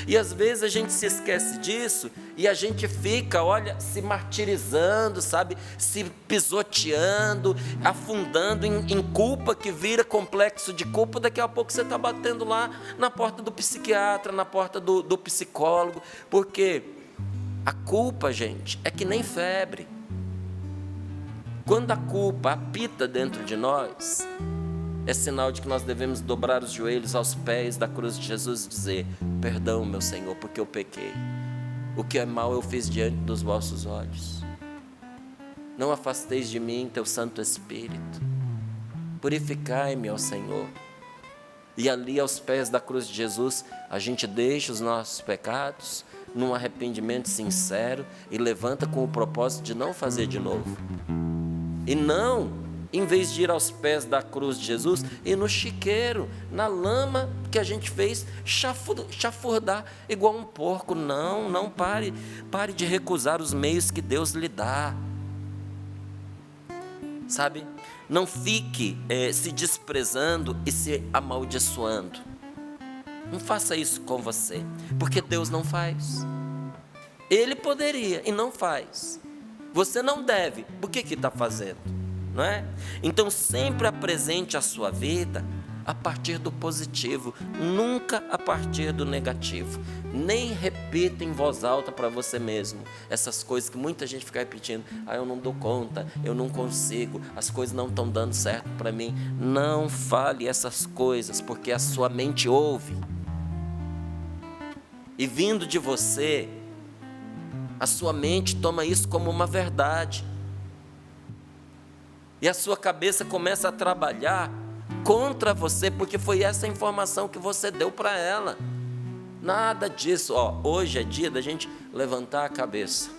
E às vezes a gente se esquece disso e a gente fica, olha, se martirizando, sabe? Se pisoteando, afundando em culpa que vira complexo de culpa. Daqui a pouco você está batendo lá na porta do psiquiatra, na porta do psicólogo. Porque a culpa, gente, é que nem febre. Quando a culpa apita dentro de nós, é sinal de que nós devemos dobrar os joelhos aos pés da cruz de Jesus e dizer: perdão, meu Senhor, porque eu pequei. O que é mal eu fiz diante dos vossos olhos. Não afasteis de mim teu Santo Espírito. Purificai-me, ó Senhor. E ali aos pés da cruz de Jesus, a gente deixa os nossos pecados num arrependimento sincero e levanta com o propósito de não fazer de novo. E não, em vez de ir aos pés da cruz de Jesus, ir no chiqueiro, na lama que a gente fez chafurdar igual um porco. Não, pare de recusar os meios que Deus lhe dá. Sabe, não fique se desprezando e se amaldiçoando. Não faça isso com você, porque Deus não faz. Ele poderia e não faz. Você não deve, por que está fazendo? Não é? Então sempre apresente a sua vida a partir do positivo, nunca a partir do negativo. Nem repita em voz alta para você mesmo essas coisas que muita gente fica repetindo: eu não dou conta, eu não consigo, as coisas não estão dando certo para mim. Não fale essas coisas, porque a sua mente ouve. E vindo de você, a sua mente toma isso como uma verdade. E a sua cabeça começa a trabalhar contra você, porque foi essa informação que você deu para ela. Nada disso. Hoje é dia da gente levantar a cabeça,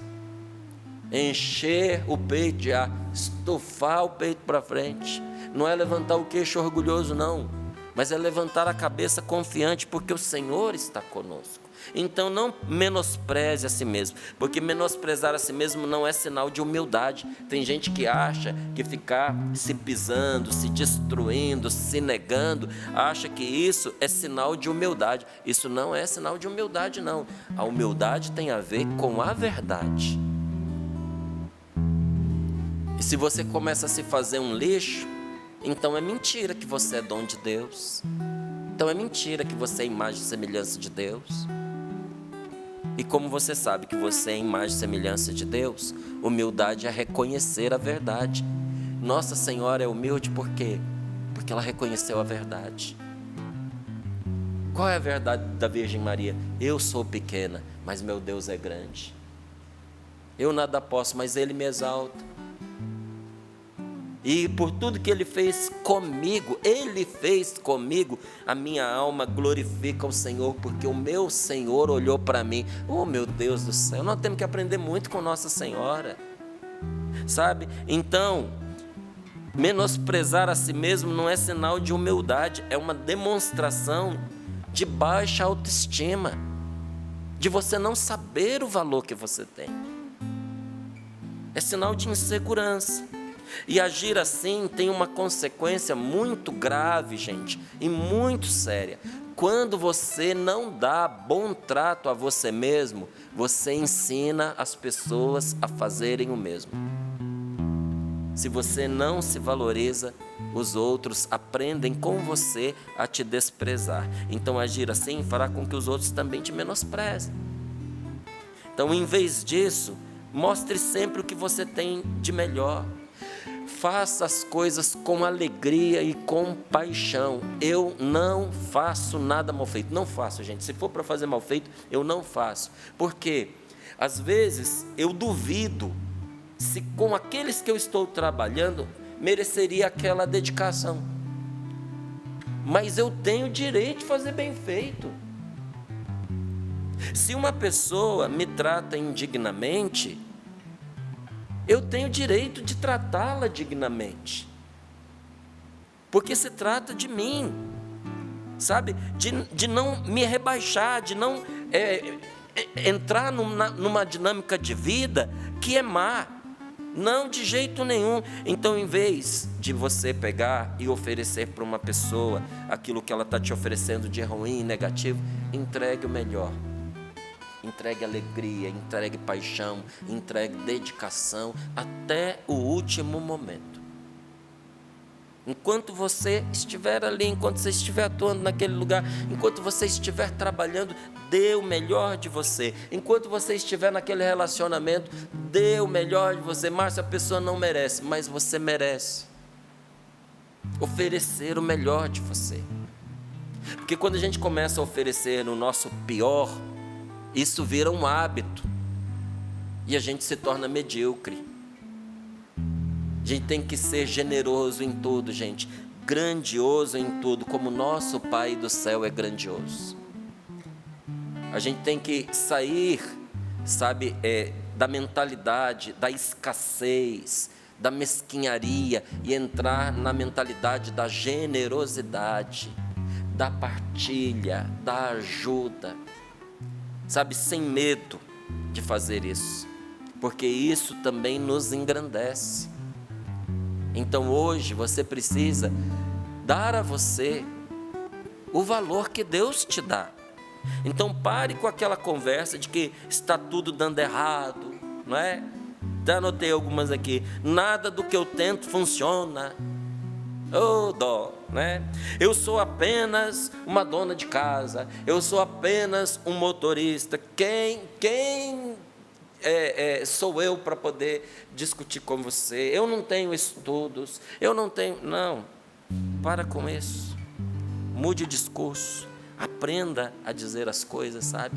encher o peito de ar, estufar o peito para frente. Não é levantar o queixo orgulhoso, não, mas é levantar a cabeça confiante, porque o Senhor está conosco. Então não menospreze a si mesmo, porque menosprezar a si mesmo não é sinal de humildade. Tem gente que acha que ficar se pisando, se destruindo, se negando, acha que isso é sinal de humildade. Isso não é sinal de humildade, não. A humildade tem a ver com a verdade. E se você começa a se fazer um lixo, então é mentira que você é dom de Deus. Então é mentira que você é imagem e semelhança de Deus. E como você sabe que você é imagem e semelhança de Deus, humildade é reconhecer a verdade. Nossa Senhora é humilde por quê? Porque ela reconheceu a verdade. Qual é a verdade da Virgem Maria? Eu sou pequena, mas meu Deus é grande. Eu nada posso, mas Ele me exalta. E por tudo que Ele fez comigo, a minha alma glorifica o Senhor, porque o meu Senhor olhou para mim. Oh, meu Deus do céu, nós temos que aprender muito com Nossa Senhora, sabe? Então, menosprezar a si mesmo não é sinal de humildade, é uma demonstração de baixa autoestima, de você não saber o valor que você tem. É sinal de insegurança. E agir assim tem uma consequência muito grave, gente, e muito séria. Quando você não dá bom trato a você mesmo, você ensina as pessoas a fazerem o mesmo. Se você não se valoriza, os outros aprendem com você a te desprezar. Então agir assim fará com que os outros também te menosprezem. Então, em vez disso, mostre sempre o que você tem de melhor. Faça as coisas com alegria e com paixão. Eu não faço nada mal feito. Não faço, gente. Se for para fazer mal feito, eu não faço. Porque, às vezes, eu duvido se com aqueles que eu estou trabalhando mereceria aquela dedicação. Mas eu tenho direito de fazer bem feito. Se uma pessoa me trata indignamente, eu tenho direito de tratá-la dignamente, porque se trata de mim, sabe? De não me rebaixar, de não entrar numa dinâmica de vida que é má. Não, de jeito nenhum. Então, em vez de você pegar e oferecer para uma pessoa aquilo que ela está te oferecendo de ruim, negativo, entregue o melhor. Entregue alegria, entregue paixão, entregue dedicação até o último momento. Enquanto você estiver ali, enquanto você estiver atuando naquele lugar, enquanto você estiver trabalhando, dê o melhor de você. Enquanto você estiver naquele relacionamento, dê o melhor de você. Márcia, a pessoa não merece, mas você merece oferecer o melhor de você. Porque quando a gente começa a oferecer o nosso pior, isso vira um hábito e a gente se torna medíocre. A gente tem que ser generoso em tudo, gente, grandioso em tudo, como nosso Pai do céu é grandioso. A gente tem que sair, sabe, da mentalidade da escassez, da mesquinharia e entrar na mentalidade da generosidade, da partilha, da ajuda. Sabe, sem medo de fazer isso, porque isso também nos engrandece. Então hoje você precisa dar a você o valor que Deus te dá. Então pare com aquela conversa de que está tudo dando errado, não é? Já anotei algumas aqui. Nada do que eu tento funciona. Oh, dó, né? Eu sou apenas uma dona de casa, eu sou apenas um motorista. Quem sou eu para poder discutir com você? Eu não tenho estudos, eu não tenho... Não, para com isso. Mude o discurso, aprenda a dizer as coisas, sabe?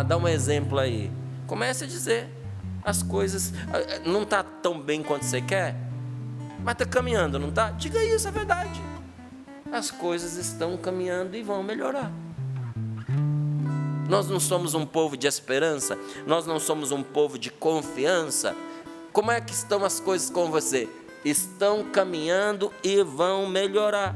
Dá um exemplo aí. Comece a dizer as coisas. Não está tão bem quanto você quer? Mas está caminhando, não está? Diga isso, é verdade. As coisas estão caminhando e vão melhorar. Nós não somos um povo de esperança? Nós não somos um povo de confiança? Como é que estão as coisas com você? Estão caminhando e vão melhorar.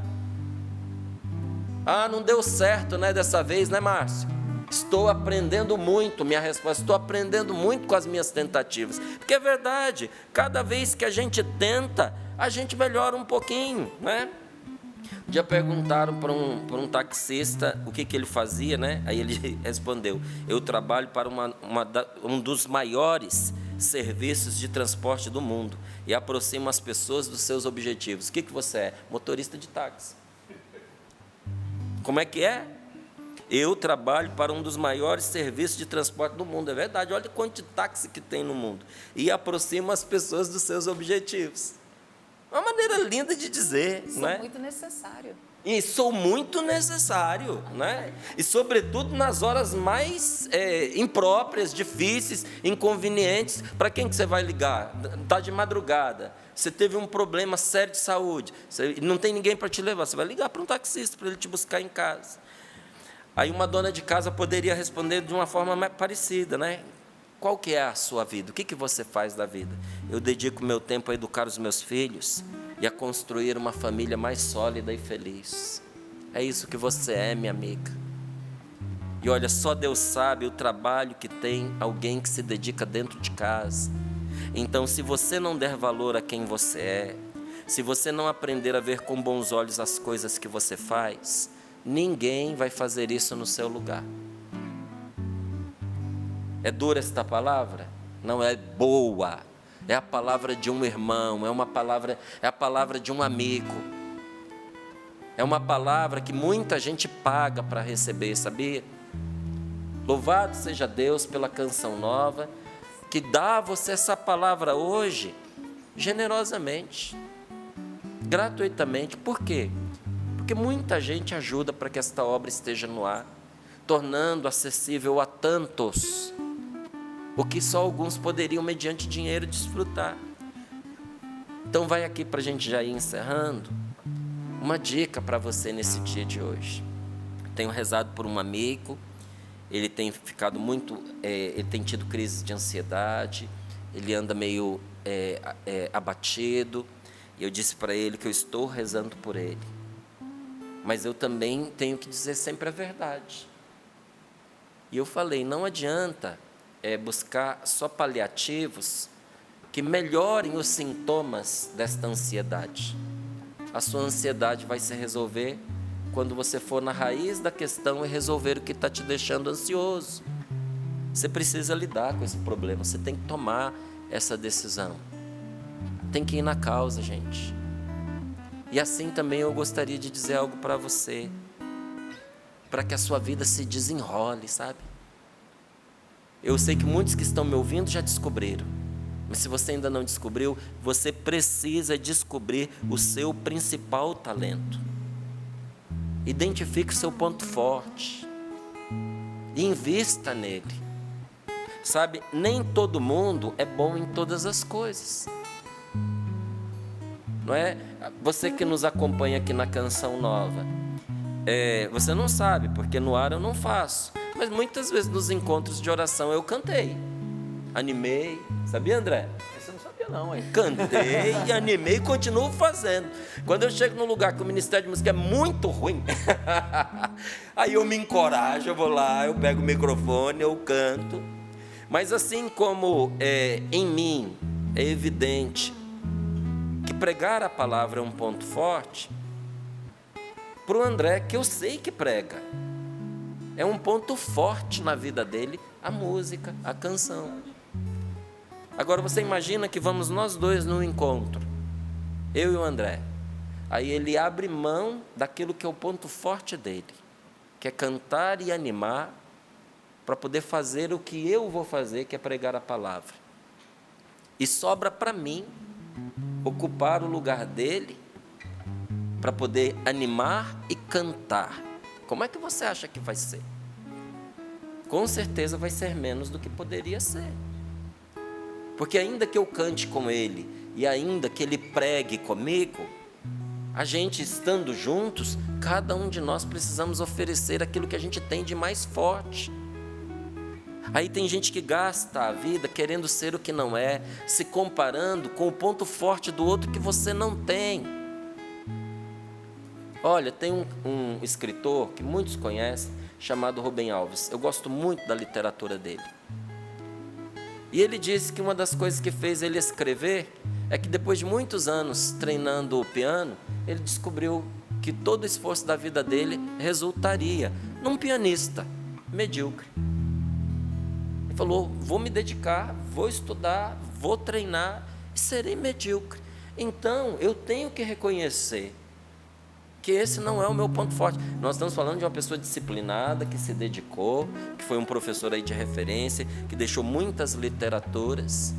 Não deu certo, né, dessa vez, né, Márcio? Estou aprendendo muito, minha resposta, estou aprendendo muito com as minhas tentativas. Porque é verdade, cada vez que a gente tenta, a gente melhora um pouquinho, né? Um dia perguntaram para um taxista o que ele fazia, né? Aí ele respondeu: eu trabalho para um dos maiores serviços de transporte do mundo e aproximam as pessoas dos seus objetivos. O que você é? Motorista de táxi. Como é que é? Eu trabalho para um dos maiores serviços de transporte do mundo. É verdade, olha quanto de táxi que tem no mundo. E aproxima as pessoas dos seus objetivos. Uma maneira linda de dizer. Isso não é? É muito necessário. E sou muito necessário, né? E sobretudo nas horas mais impróprias, difíceis, inconvenientes. Para quem que você vai ligar? Está de madrugada, você teve um problema sério de saúde, não tem ninguém para te levar, você vai ligar para um taxista para ele te buscar em casa. Aí uma dona de casa poderia responder de uma forma mais parecida, né? Qual que é a sua vida? O que você faz da vida? Eu dedico meu tempo a educar os meus filhos e a construir uma família mais sólida e feliz. É isso que você é, minha amiga. E olha, só Deus sabe o trabalho que tem alguém que se dedica dentro de casa. Então, se você não der valor a quem você é, se você não aprender a ver com bons olhos as coisas que você faz, ninguém vai fazer isso no seu lugar. É dura esta palavra? Não, é boa. É a palavra de um irmão, é a palavra de um amigo. É uma palavra que muita gente paga para receber, sabia? Louvado seja Deus pela Canção Nova, que dá a você essa palavra hoje, generosamente, gratuitamente. Por quê? Porque muita gente ajuda para que esta obra esteja no ar, tornando acessível a tantos o que só alguns poderiam, mediante dinheiro, desfrutar. Então vai aqui para a gente já ir encerrando, uma dica para você nesse dia de hoje. Tenho rezado por um amigo, ele tem ficado muito, ele tem tido crises de ansiedade, ele anda meio abatido, e eu disse para ele que eu estou rezando por ele, mas eu também tenho que dizer sempre a verdade. E eu falei, não adianta buscar só paliativos que melhorem os sintomas desta ansiedade. A sua ansiedade vai se resolver quando você for na raiz da questão e resolver o que está te deixando ansioso. Você precisa lidar com esse problema, você tem que tomar essa decisão. Tem que ir na causa, gente. E assim também eu gostaria de dizer algo para você, para que a sua vida se desenrole, sabe? Eu sei que muitos que estão me ouvindo já descobriram, mas se você ainda não descobriu, você precisa descobrir o seu principal talento. Identifique o seu ponto forte e invista nele. Sabe, nem todo mundo é bom em todas as coisas. Não é? Você que nos acompanha aqui na Canção Nova, você não sabe, porque no ar eu não faço. Mas muitas vezes nos encontros de oração eu cantei, animei. Sabia, André? Você não sabia não, hein? Cantei e animei e continuo fazendo. Quando eu chego num lugar que o Ministério de Música é muito ruim, aí eu me encorajo, eu vou lá, eu pego o microfone, eu canto. Mas assim como em mim é evidente que pregar a palavra é um ponto forte, para o André, que eu sei que prega, é um ponto forte na vida dele, a música, a canção. Agora você imagina que vamos nós dois num encontro, eu e o André. Aí ele abre mão daquilo que é o ponto forte dele, que é cantar e animar, para poder fazer o que eu vou fazer, que é pregar a palavra. E sobra para mim ocupar o lugar dele, para poder animar e cantar. Como é que você acha que vai ser? Com certeza vai ser menos do que poderia ser. Porque ainda que eu cante com ele e ainda que ele pregue comigo, a gente estando juntos, cada um de nós precisamos oferecer aquilo que a gente tem de mais forte. Aí tem gente que gasta a vida querendo ser o que não é, se comparando com o ponto forte do outro que você não tem. Olha, tem um escritor que muitos conhecem, chamado Rubem Alves. Eu gosto muito da literatura dele. E ele disse que uma das coisas que fez ele escrever é que depois de muitos anos treinando o piano, ele descobriu que todo o esforço da vida dele resultaria num pianista medíocre. Ele falou, vou me dedicar, vou estudar, vou treinar e serei medíocre. Então, eu tenho que reconhecer que esse não é o meu ponto forte. Nós estamos falando de uma pessoa disciplinada, que se dedicou, que foi um professor aí de referência, que deixou muitas literaturas.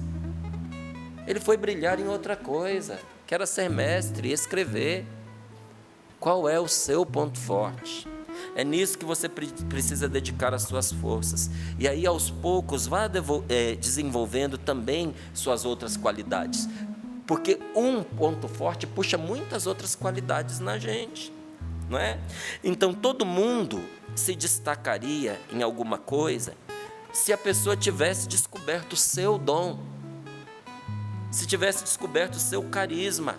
Ele foi brilhar em outra coisa, que era ser mestre e escrever. Qual é o seu ponto forte? É nisso que você precisa dedicar as suas forças. E aí, aos poucos, vá desenvolvendo também suas outras qualidades. Porque um ponto forte puxa muitas outras qualidades na gente, não é? Então, todo mundo se destacaria em alguma coisa se a pessoa tivesse descoberto o seu dom, se tivesse descoberto o seu carisma.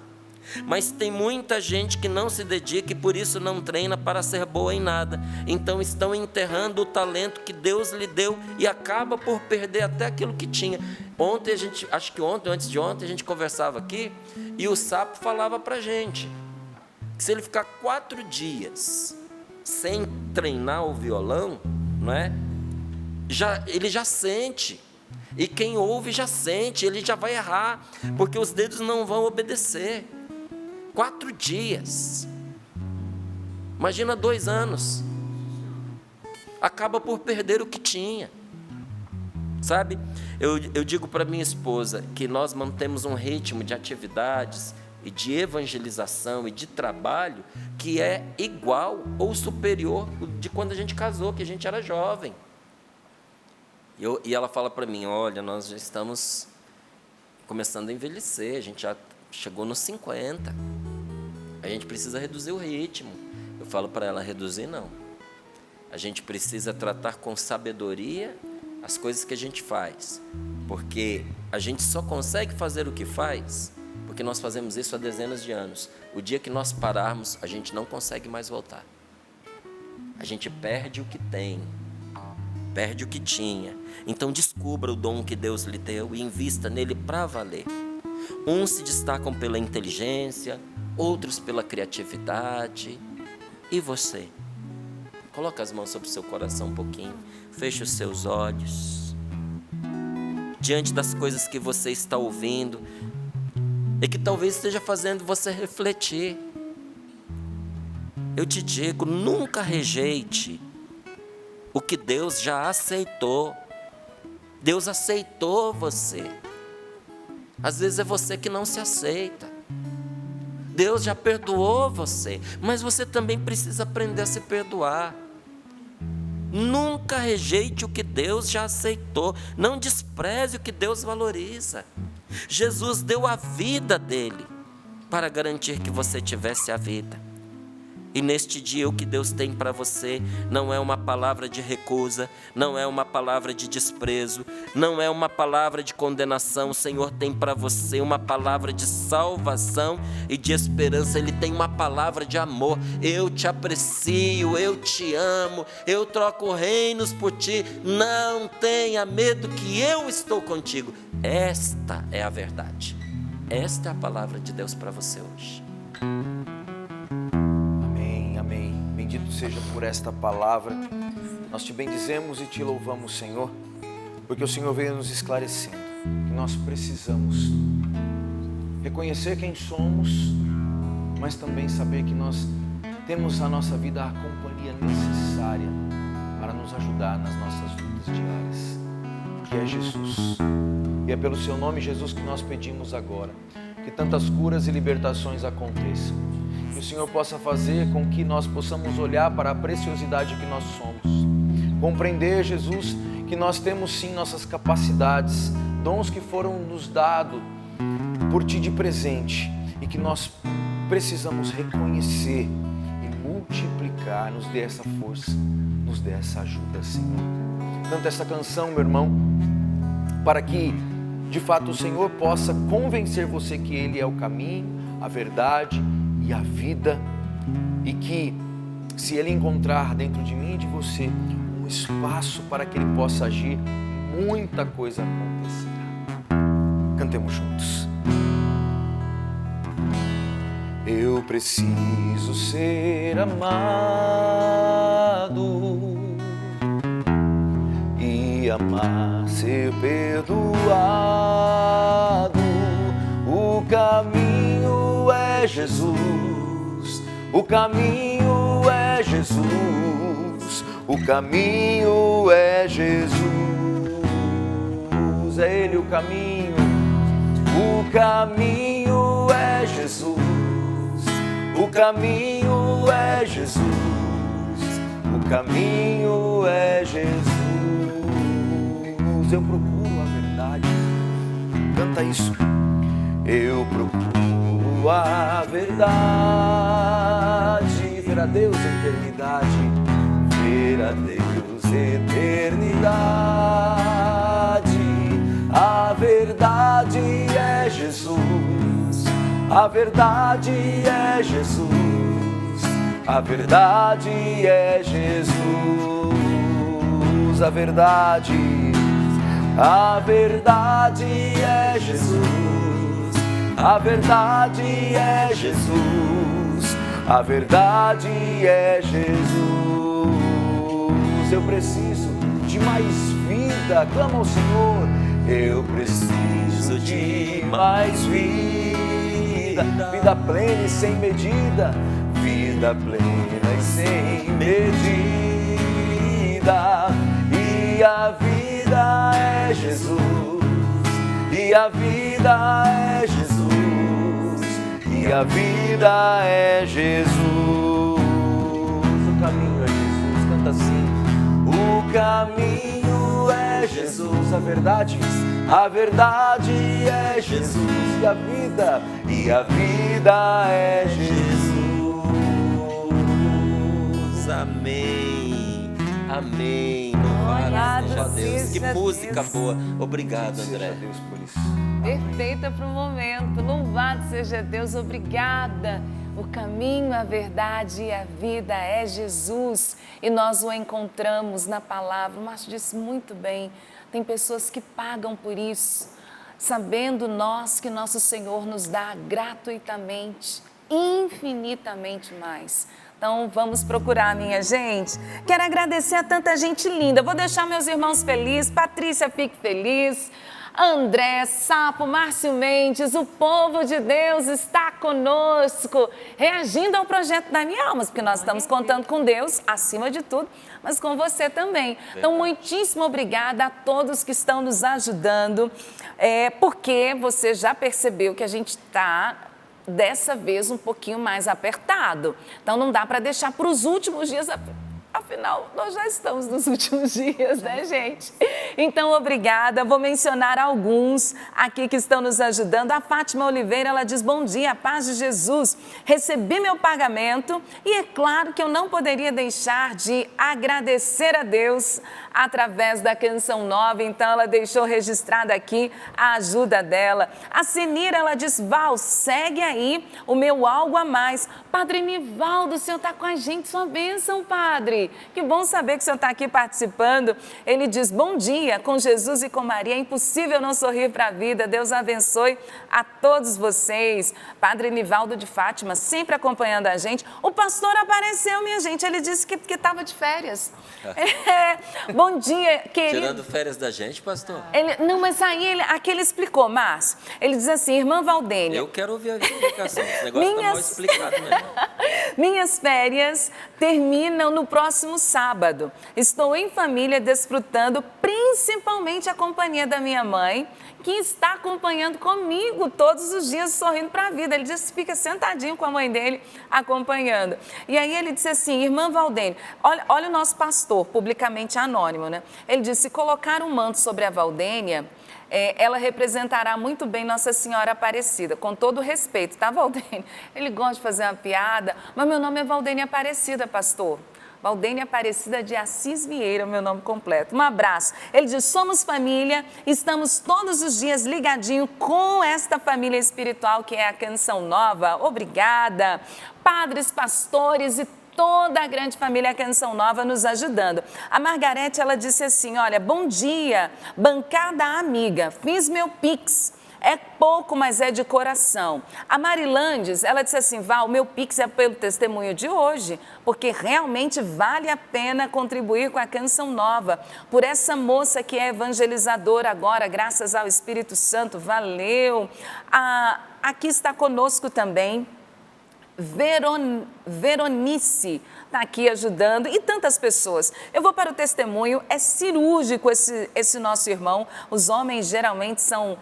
Mas tem muita gente que não se dedica e por isso não treina para ser boa em nada. Então estão enterrando o talento que Deus lhe deu e acaba por perder até aquilo que tinha. Ontem acho que antes de ontem, a gente conversava aqui e o Sapo falava para a gente que se ele ficar 4 dias sem treinar o violão, não é? Ele já sente. E quem ouve já sente, ele já vai errar, porque os dedos não vão obedecer. 4 dias. Imagina 2 anos. Acaba por perder o que tinha. Sabe? Eu digo para minha esposa que nós mantemos um ritmo de atividades e de evangelização e de trabalho que é igual ou superior de quando a gente casou, que a gente era jovem. E ela fala para mim, olha, nós já estamos começando a envelhecer, a gente já chegou nos 50, a gente precisa reduzir o ritmo. Eu falo para ela, reduzir não. A gente precisa tratar com sabedoria as coisas que a gente faz, porque a gente só consegue fazer o que faz, porque nós fazemos isso há dezenas de anos. O dia que nós pararmos, a gente não consegue mais voltar. A gente perde o que tem, perde o que tinha. Então descubra o dom que Deus lhe deu e invista nele para valer. Uns se destacam pela inteligência, outros pela criatividade. E você? Coloca as mãos sobre o seu coração um pouquinho, feche os seus olhos. Diante das coisas que você está ouvindo e que talvez esteja fazendo você refletir, eu te digo, nunca rejeite o que Deus já aceitou. Deus aceitou você. Às vezes é você que não se aceita. Deus já perdoou você, mas você também precisa aprender a se perdoar. Nunca rejeite o que Deus já aceitou. Não despreze o que Deus valoriza. Jesus deu a vida dele para garantir que você tivesse a vida. E neste dia o que Deus tem para você não é uma palavra de recusa, não é uma palavra de desprezo, não é uma palavra de condenação. O Senhor tem para você uma palavra de salvação e de esperança. Ele tem uma palavra de amor. Eu te aprecio, eu te amo, eu troco reinos por ti. Não tenha medo que eu estou contigo. Esta é a verdade. Esta é a palavra de Deus para você hoje. Bendito seja por esta palavra. Nós te bendizemos e te louvamos, Senhor, porque o Senhor veio nos esclarecendo que nós precisamos reconhecer quem somos, mas também saber que nós temos na nossa vida a companhia necessária para nos ajudar nas nossas lutas diárias, que é Jesus. E é pelo seu nome, Jesus, que nós pedimos agora que tantas curas e libertações aconteçam. Que o Senhor possa fazer com que nós possamos olhar para a preciosidade que nós somos. Compreender, Jesus, que nós temos sim nossas capacidades, dons que foram nos dados por Ti de presente e que nós precisamos reconhecer e multiplicar. Nos dê essa força, nos dê essa ajuda, Senhor. Canta essa canção, meu irmão, para que de fato o Senhor possa convencer você que Ele é o caminho, a verdade e a vida, e que se Ele encontrar dentro de mim e de você um espaço para que Ele possa agir, muita coisa acontecerá. Cantemos juntos. Eu preciso ser amado e amar, ser perdoado. O caminho é Jesus, o caminho é Jesus, o caminho é Jesus. É Ele o caminho é Jesus, o caminho é Jesus, o caminho é Jesus. Eu procuro a verdade, canta isso. Eu procuro a verdade, ver a Deus eternidade, ver a Deus eternidade. A verdade é Jesus, a verdade é Jesus, a verdade é Jesus. A verdade é Jesus, a verdade é Jesus, a verdade é Jesus. Eu preciso de mais vida, clama ao Senhor. Eu preciso de mais vida, vida plena e sem medida, vida plena e sem medida. E a vida é Jesus, e a vida é Jesus, e a vida é Jesus. O caminho é Jesus, canta assim. O caminho é Jesus, a verdade é Jesus, e a vida é Jesus. Amém, amém. Louvado seja Deus. Que música boa. Obrigado, André. Deus por isso. Perfeita para o momento. Louvado seja Deus, obrigada. O caminho, a verdade e a vida é Jesus. E nós o encontramos na palavra. O Márcio disse muito bem. Tem pessoas que pagam por isso, sabendo nós que nosso Senhor nos dá gratuitamente, infinitamente mais. Então, vamos procurar, minha gente. Quero agradecer a tanta gente linda. Vou deixar meus irmãos felizes. Patrícia, fique feliz. André, Sapo, Márcio Mendes, o povo de Deus está conosco, reagindo ao projeto da Minha Alma, porque nós estamos contando com Deus, acima de tudo, mas com você também. Então, muitíssimo obrigada a todos que estão nos ajudando, porque você já percebeu que a gente está, dessa vez, um pouquinho mais apertado. Então, não dá para deixar para os últimos dias. Afinal, nós já estamos nos últimos dias, né, gente? Então, obrigada. Vou mencionar alguns aqui que estão nos ajudando. A Fátima Oliveira, ela diz: bom dia, paz de Jesus. Recebi meu pagamento e é claro que eu não poderia deixar de agradecer a Deus através da Canção Nova. Então, ela deixou registrada aqui a ajuda dela. A Senira, ela diz: Val, segue aí o meu algo a mais. Padre Nivaldo, o senhor está com a gente, sua bênção, padre. Que bom saber que o senhor está aqui participando. Ele diz: bom dia, com Jesus e com Maria, é impossível não sorrir para a vida. Deus abençoe a todos vocês. Padre Nivaldo de Fátima, sempre acompanhando a gente. O pastor apareceu, minha gente, ele disse que estava de férias. Bom dia, querido. Tirando férias da gente, pastor? Não, mas aí aqui ele explicou, Márcio. Ele diz assim: irmã Valdênia. Eu quero ouvir a explicação. Esse negócio está mal explicado mesmo. Minhas férias terminam no próximo sábado. Estou em família desfrutando principalmente a companhia da minha mãe, que está acompanhando comigo todos os dias, sorrindo para a vida. Ele disse que fica sentadinho com a mãe dele, acompanhando. E aí ele disse assim: irmã Valdênia, olha o nosso pastor, publicamente anônimo, né? Ele disse: se colocar um manto sobre a Valdênia, ela representará muito bem Nossa Senhora Aparecida, com todo respeito, tá, Valdênia? Ele gosta de fazer uma piada, mas meu nome é Valdênia Aparecida, pastor. Valdênia Aparecida de Assis Vieira, meu nome completo. Um abraço. Ele diz: somos família, estamos todos os dias ligadinho com esta família espiritual que é a Canção Nova. Obrigada. Padres, pastores e toda a grande família Canção Nova nos ajudando. A Margarete, ela disse assim: olha, bom dia, bancada amiga, fiz meu Pix. É pouco, mas é de coração. A Marilandes, ela disse assim, Val, o meu Pix é pelo testemunho de hoje, porque realmente vale a pena contribuir com a Canção Nova. Por essa moça que é evangelizadora agora, graças ao Espírito Santo, valeu. Aqui está conosco também Veronice, está aqui ajudando, e tantas pessoas. Eu vou para o testemunho, é cirúrgico esse nosso irmão. Os homens geralmente são...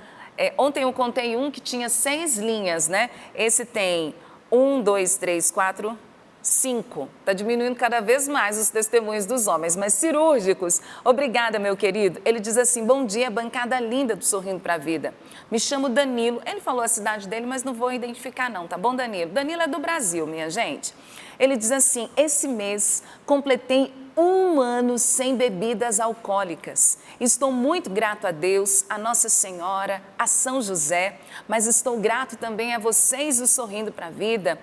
ontem eu contei um que tinha 6 linhas, né? Esse tem 1, 2, 3, 4, 5. Está diminuindo cada vez mais os testemunhos dos homens, mas cirúrgicos. Obrigada, meu querido. Ele diz assim, bom dia, bancada linda do Sorrindo para a Vida. Me chamo Danilo. Ele falou a cidade dele, mas não vou identificar não, tá bom, Danilo? Danilo é do Brasil, minha gente. Ele diz assim, esse mês completei 1 ano sem bebidas alcoólicas. Estou muito grato a Deus, a Nossa Senhora, a São José, mas estou grato também a vocês do Sorrindo para a Vida,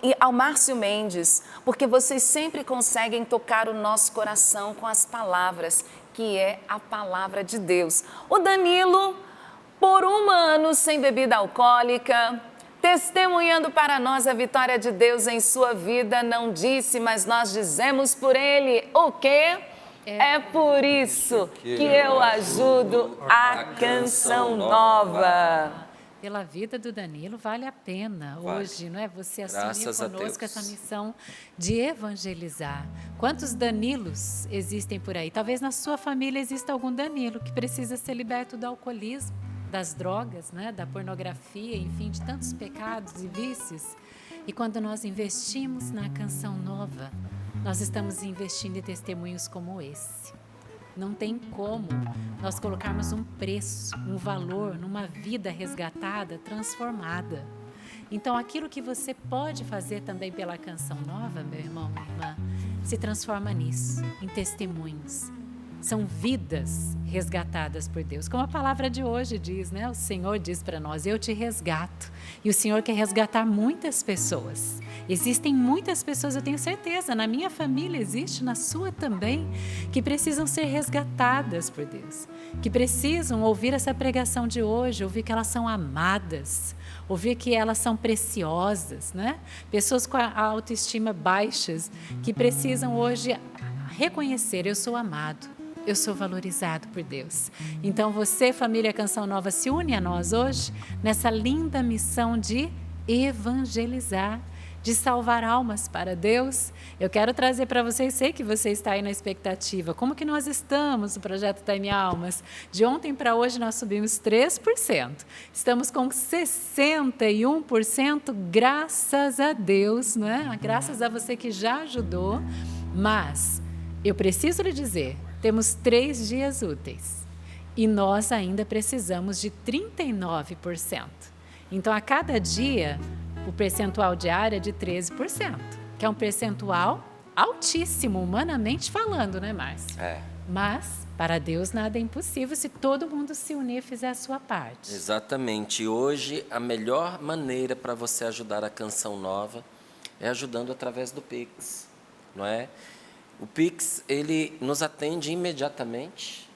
e ao Márcio Mendes, porque vocês sempre conseguem tocar o nosso coração com as palavras, que é a palavra de Deus. O Danilo, por 1 ano sem bebida alcoólica, testemunhando para nós a vitória de Deus em sua vida, não disse, mas nós dizemos por ele o quê? É por isso que eu ajudo a Canção Nova. Pela vida do Danilo, vale a pena hoje, não é? Você assumir conosco essa missão de evangelizar. Quantos Danilos existem por aí? Talvez na sua família exista algum Danilo que precisa ser liberto do alcoolismo, das drogas, né? Da pornografia, enfim, de tantos pecados e vícios. E quando nós investimos na Canção Nova, nós estamos investindo em testemunhos como esse. Não tem como nós colocarmos um preço, um valor numa vida resgatada, transformada. Então, aquilo que você pode fazer também pela Canção Nova, meu irmão, minha irmã, se transforma nisso, em testemunhos. São vidas resgatadas por Deus. Como a palavra de hoje diz, né? O Senhor diz para nós, eu te resgato. E o Senhor quer resgatar muitas pessoas. Existem muitas pessoas, eu tenho certeza, na minha família existe, na sua também, que precisam ser resgatadas por Deus. Que precisam ouvir essa pregação de hoje, ouvir que elas são amadas, ouvir que elas são preciosas, né? Pessoas com a autoestima baixas, que precisam hoje reconhecer, eu sou amado. Eu sou valorizado por Deus. Então você, família Canção Nova, se une a nós hoje nessa linda missão de evangelizar, de salvar almas para Deus. Eu quero trazer para vocês, sei que você está aí na expectativa, como que nós estamos no projeto Time Almas? De ontem para hoje nós subimos 3%. Estamos com 61%, graças a Deus, né? Graças a você que já ajudou, mas eu preciso lhe dizer, temos 3 dias úteis e nós ainda precisamos de 39%. Então, a cada dia, o percentual diário é de 13%, que é um percentual altíssimo, humanamente falando, né, Márcio? Mas, para Deus, nada é impossível se todo mundo se unir e fizer a sua parte. Exatamente. Hoje, a melhor maneira para você ajudar a Canção Nova é ajudando através do Pix, não é? O Pix, ele nos atende imediatamente,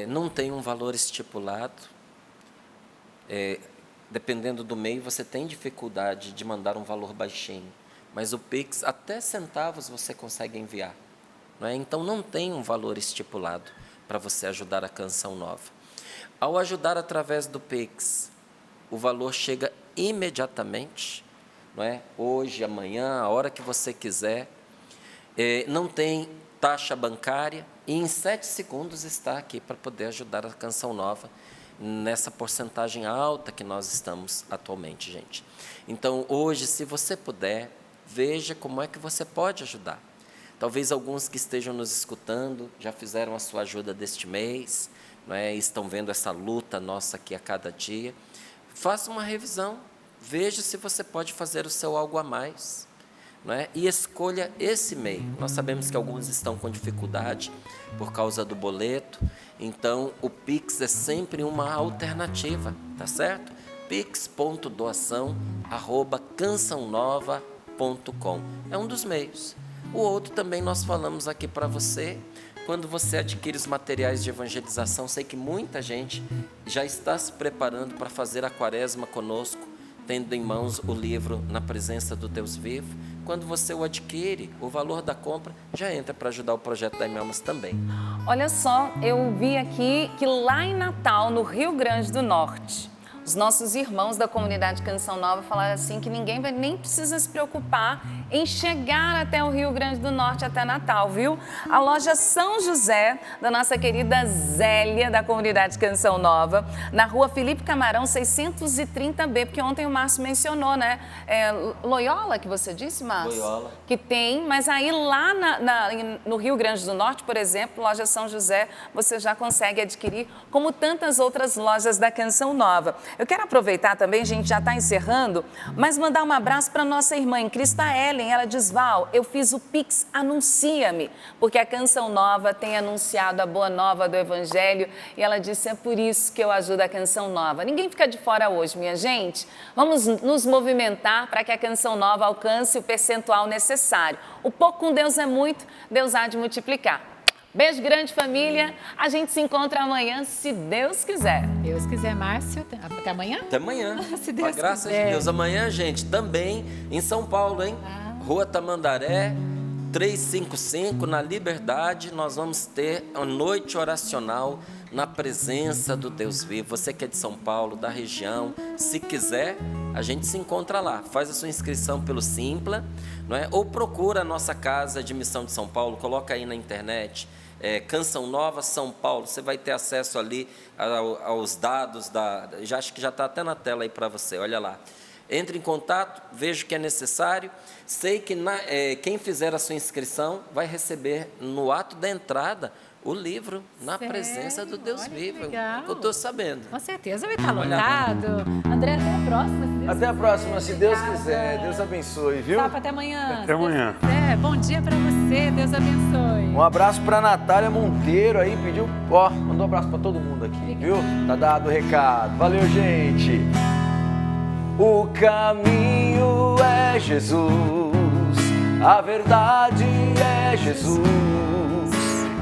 não tem um valor estipulado, dependendo do meio, você tem dificuldade de mandar um valor baixinho, mas o Pix, até centavos você consegue enviar, não é? Então, não tem um valor estipulado para você ajudar a Canção Nova. Ao ajudar através do Pix, o valor chega imediatamente, não é? Hoje, amanhã, a hora que você quiser. Não tem taxa bancária e em 7 segundos está aqui para poder ajudar a Canção Nova nessa porcentagem alta que nós estamos atualmente, gente. Então, hoje, se você puder, veja como é que você pode ajudar. Talvez alguns que estejam nos escutando já fizeram a sua ajuda deste mês, não é? Estão vendo essa luta nossa aqui a cada dia. Faça uma revisão, veja se você pode fazer o seu algo a mais. Não é? E escolha esse meio. Nós sabemos que alguns estão com dificuldade por causa do boleto, então o Pix é sempre uma alternativa, tá certo? pix.doação@cançãonova.com é um dos meios. O outro também nós falamos aqui para você, quando você adquire os materiais de evangelização, sei que muita gente já está se preparando para fazer a quaresma conosco, tendo em mãos o livro Na Presença do Deus Vivo. Quando você o adquire, o valor da compra já entra para ajudar o projeto da Imelmas também. Olha só, eu vi aqui que lá em Natal, no Rio Grande do Norte, os nossos irmãos da comunidade Canção Nova falaram assim que ninguém nem precisa se preocupar em chegar até o Rio Grande do Norte, até Natal, viu? A loja São José, da nossa querida Zélia, da comunidade Canção Nova, na rua Felipe Camarão, 630B, porque ontem o Márcio mencionou, né? Loyola, que você disse, Márcio? Loyola. Que tem, mas aí lá no Rio Grande do Norte, por exemplo, loja São José, você já consegue adquirir, como tantas outras lojas da Canção Nova. Eu quero aproveitar também, a gente já está encerrando, mas mandar um abraço para nossa irmã em Cristo, a Ellen. Ela diz: Val, eu fiz o Pix, anuncia-me, porque a Canção Nova tem anunciado a boa nova do Evangelho e ela disse: é por isso que eu ajudo a Canção Nova. Ninguém fica de fora hoje, minha gente. Vamos nos movimentar para que a Canção Nova alcance o percentual necessário. O pouco com Deus é muito, Deus há de multiplicar. Beijo grande, família. A gente se encontra amanhã, se Deus quiser. Deus quiser, Márcio. Até amanhã? Até amanhã. Se Deus Com a graça quiser. de Deus. Amanhã, gente, também em São Paulo, hein? Rua Tamandaré, 355, na Liberdade, nós vamos ter a noite oracional na presença do Deus vivo. Você que é de São Paulo, da região, se quiser, a gente se encontra lá. Faz a sua inscrição pelo Simpla, não é? Ou procura a nossa casa de missão de São Paulo, coloca aí na internet, Canção Nova São Paulo, você vai ter acesso ali aos dados, acho que já está até na tela aí para você, olha lá. Entre em contato, veja o que é necessário. Sei que quem fizer a sua inscrição vai receber no ato da entrada o livro Na Sério? Presença do Deus Olha que Vivo. legal. Eu estou sabendo. Com certeza vai estar lotado. André, até a próxima. Se Deus Até a próxima, se Deus Obrigada. quiser. Deus abençoe, viu? Papa, até amanhã. Até amanhã. Bom dia para você. Deus abençoe. Um abraço pra Natália Monteiro aí, pediu, mandou um abraço pra todo mundo aqui, viu? Tá dado o recado. Valeu, gente. O caminho é Jesus, a verdade é Jesus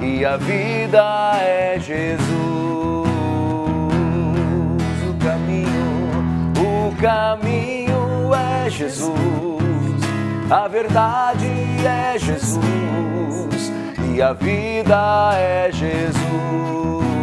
e a vida é Jesus. O caminho é Jesus, a verdade é Jesus e a vida é Jesus.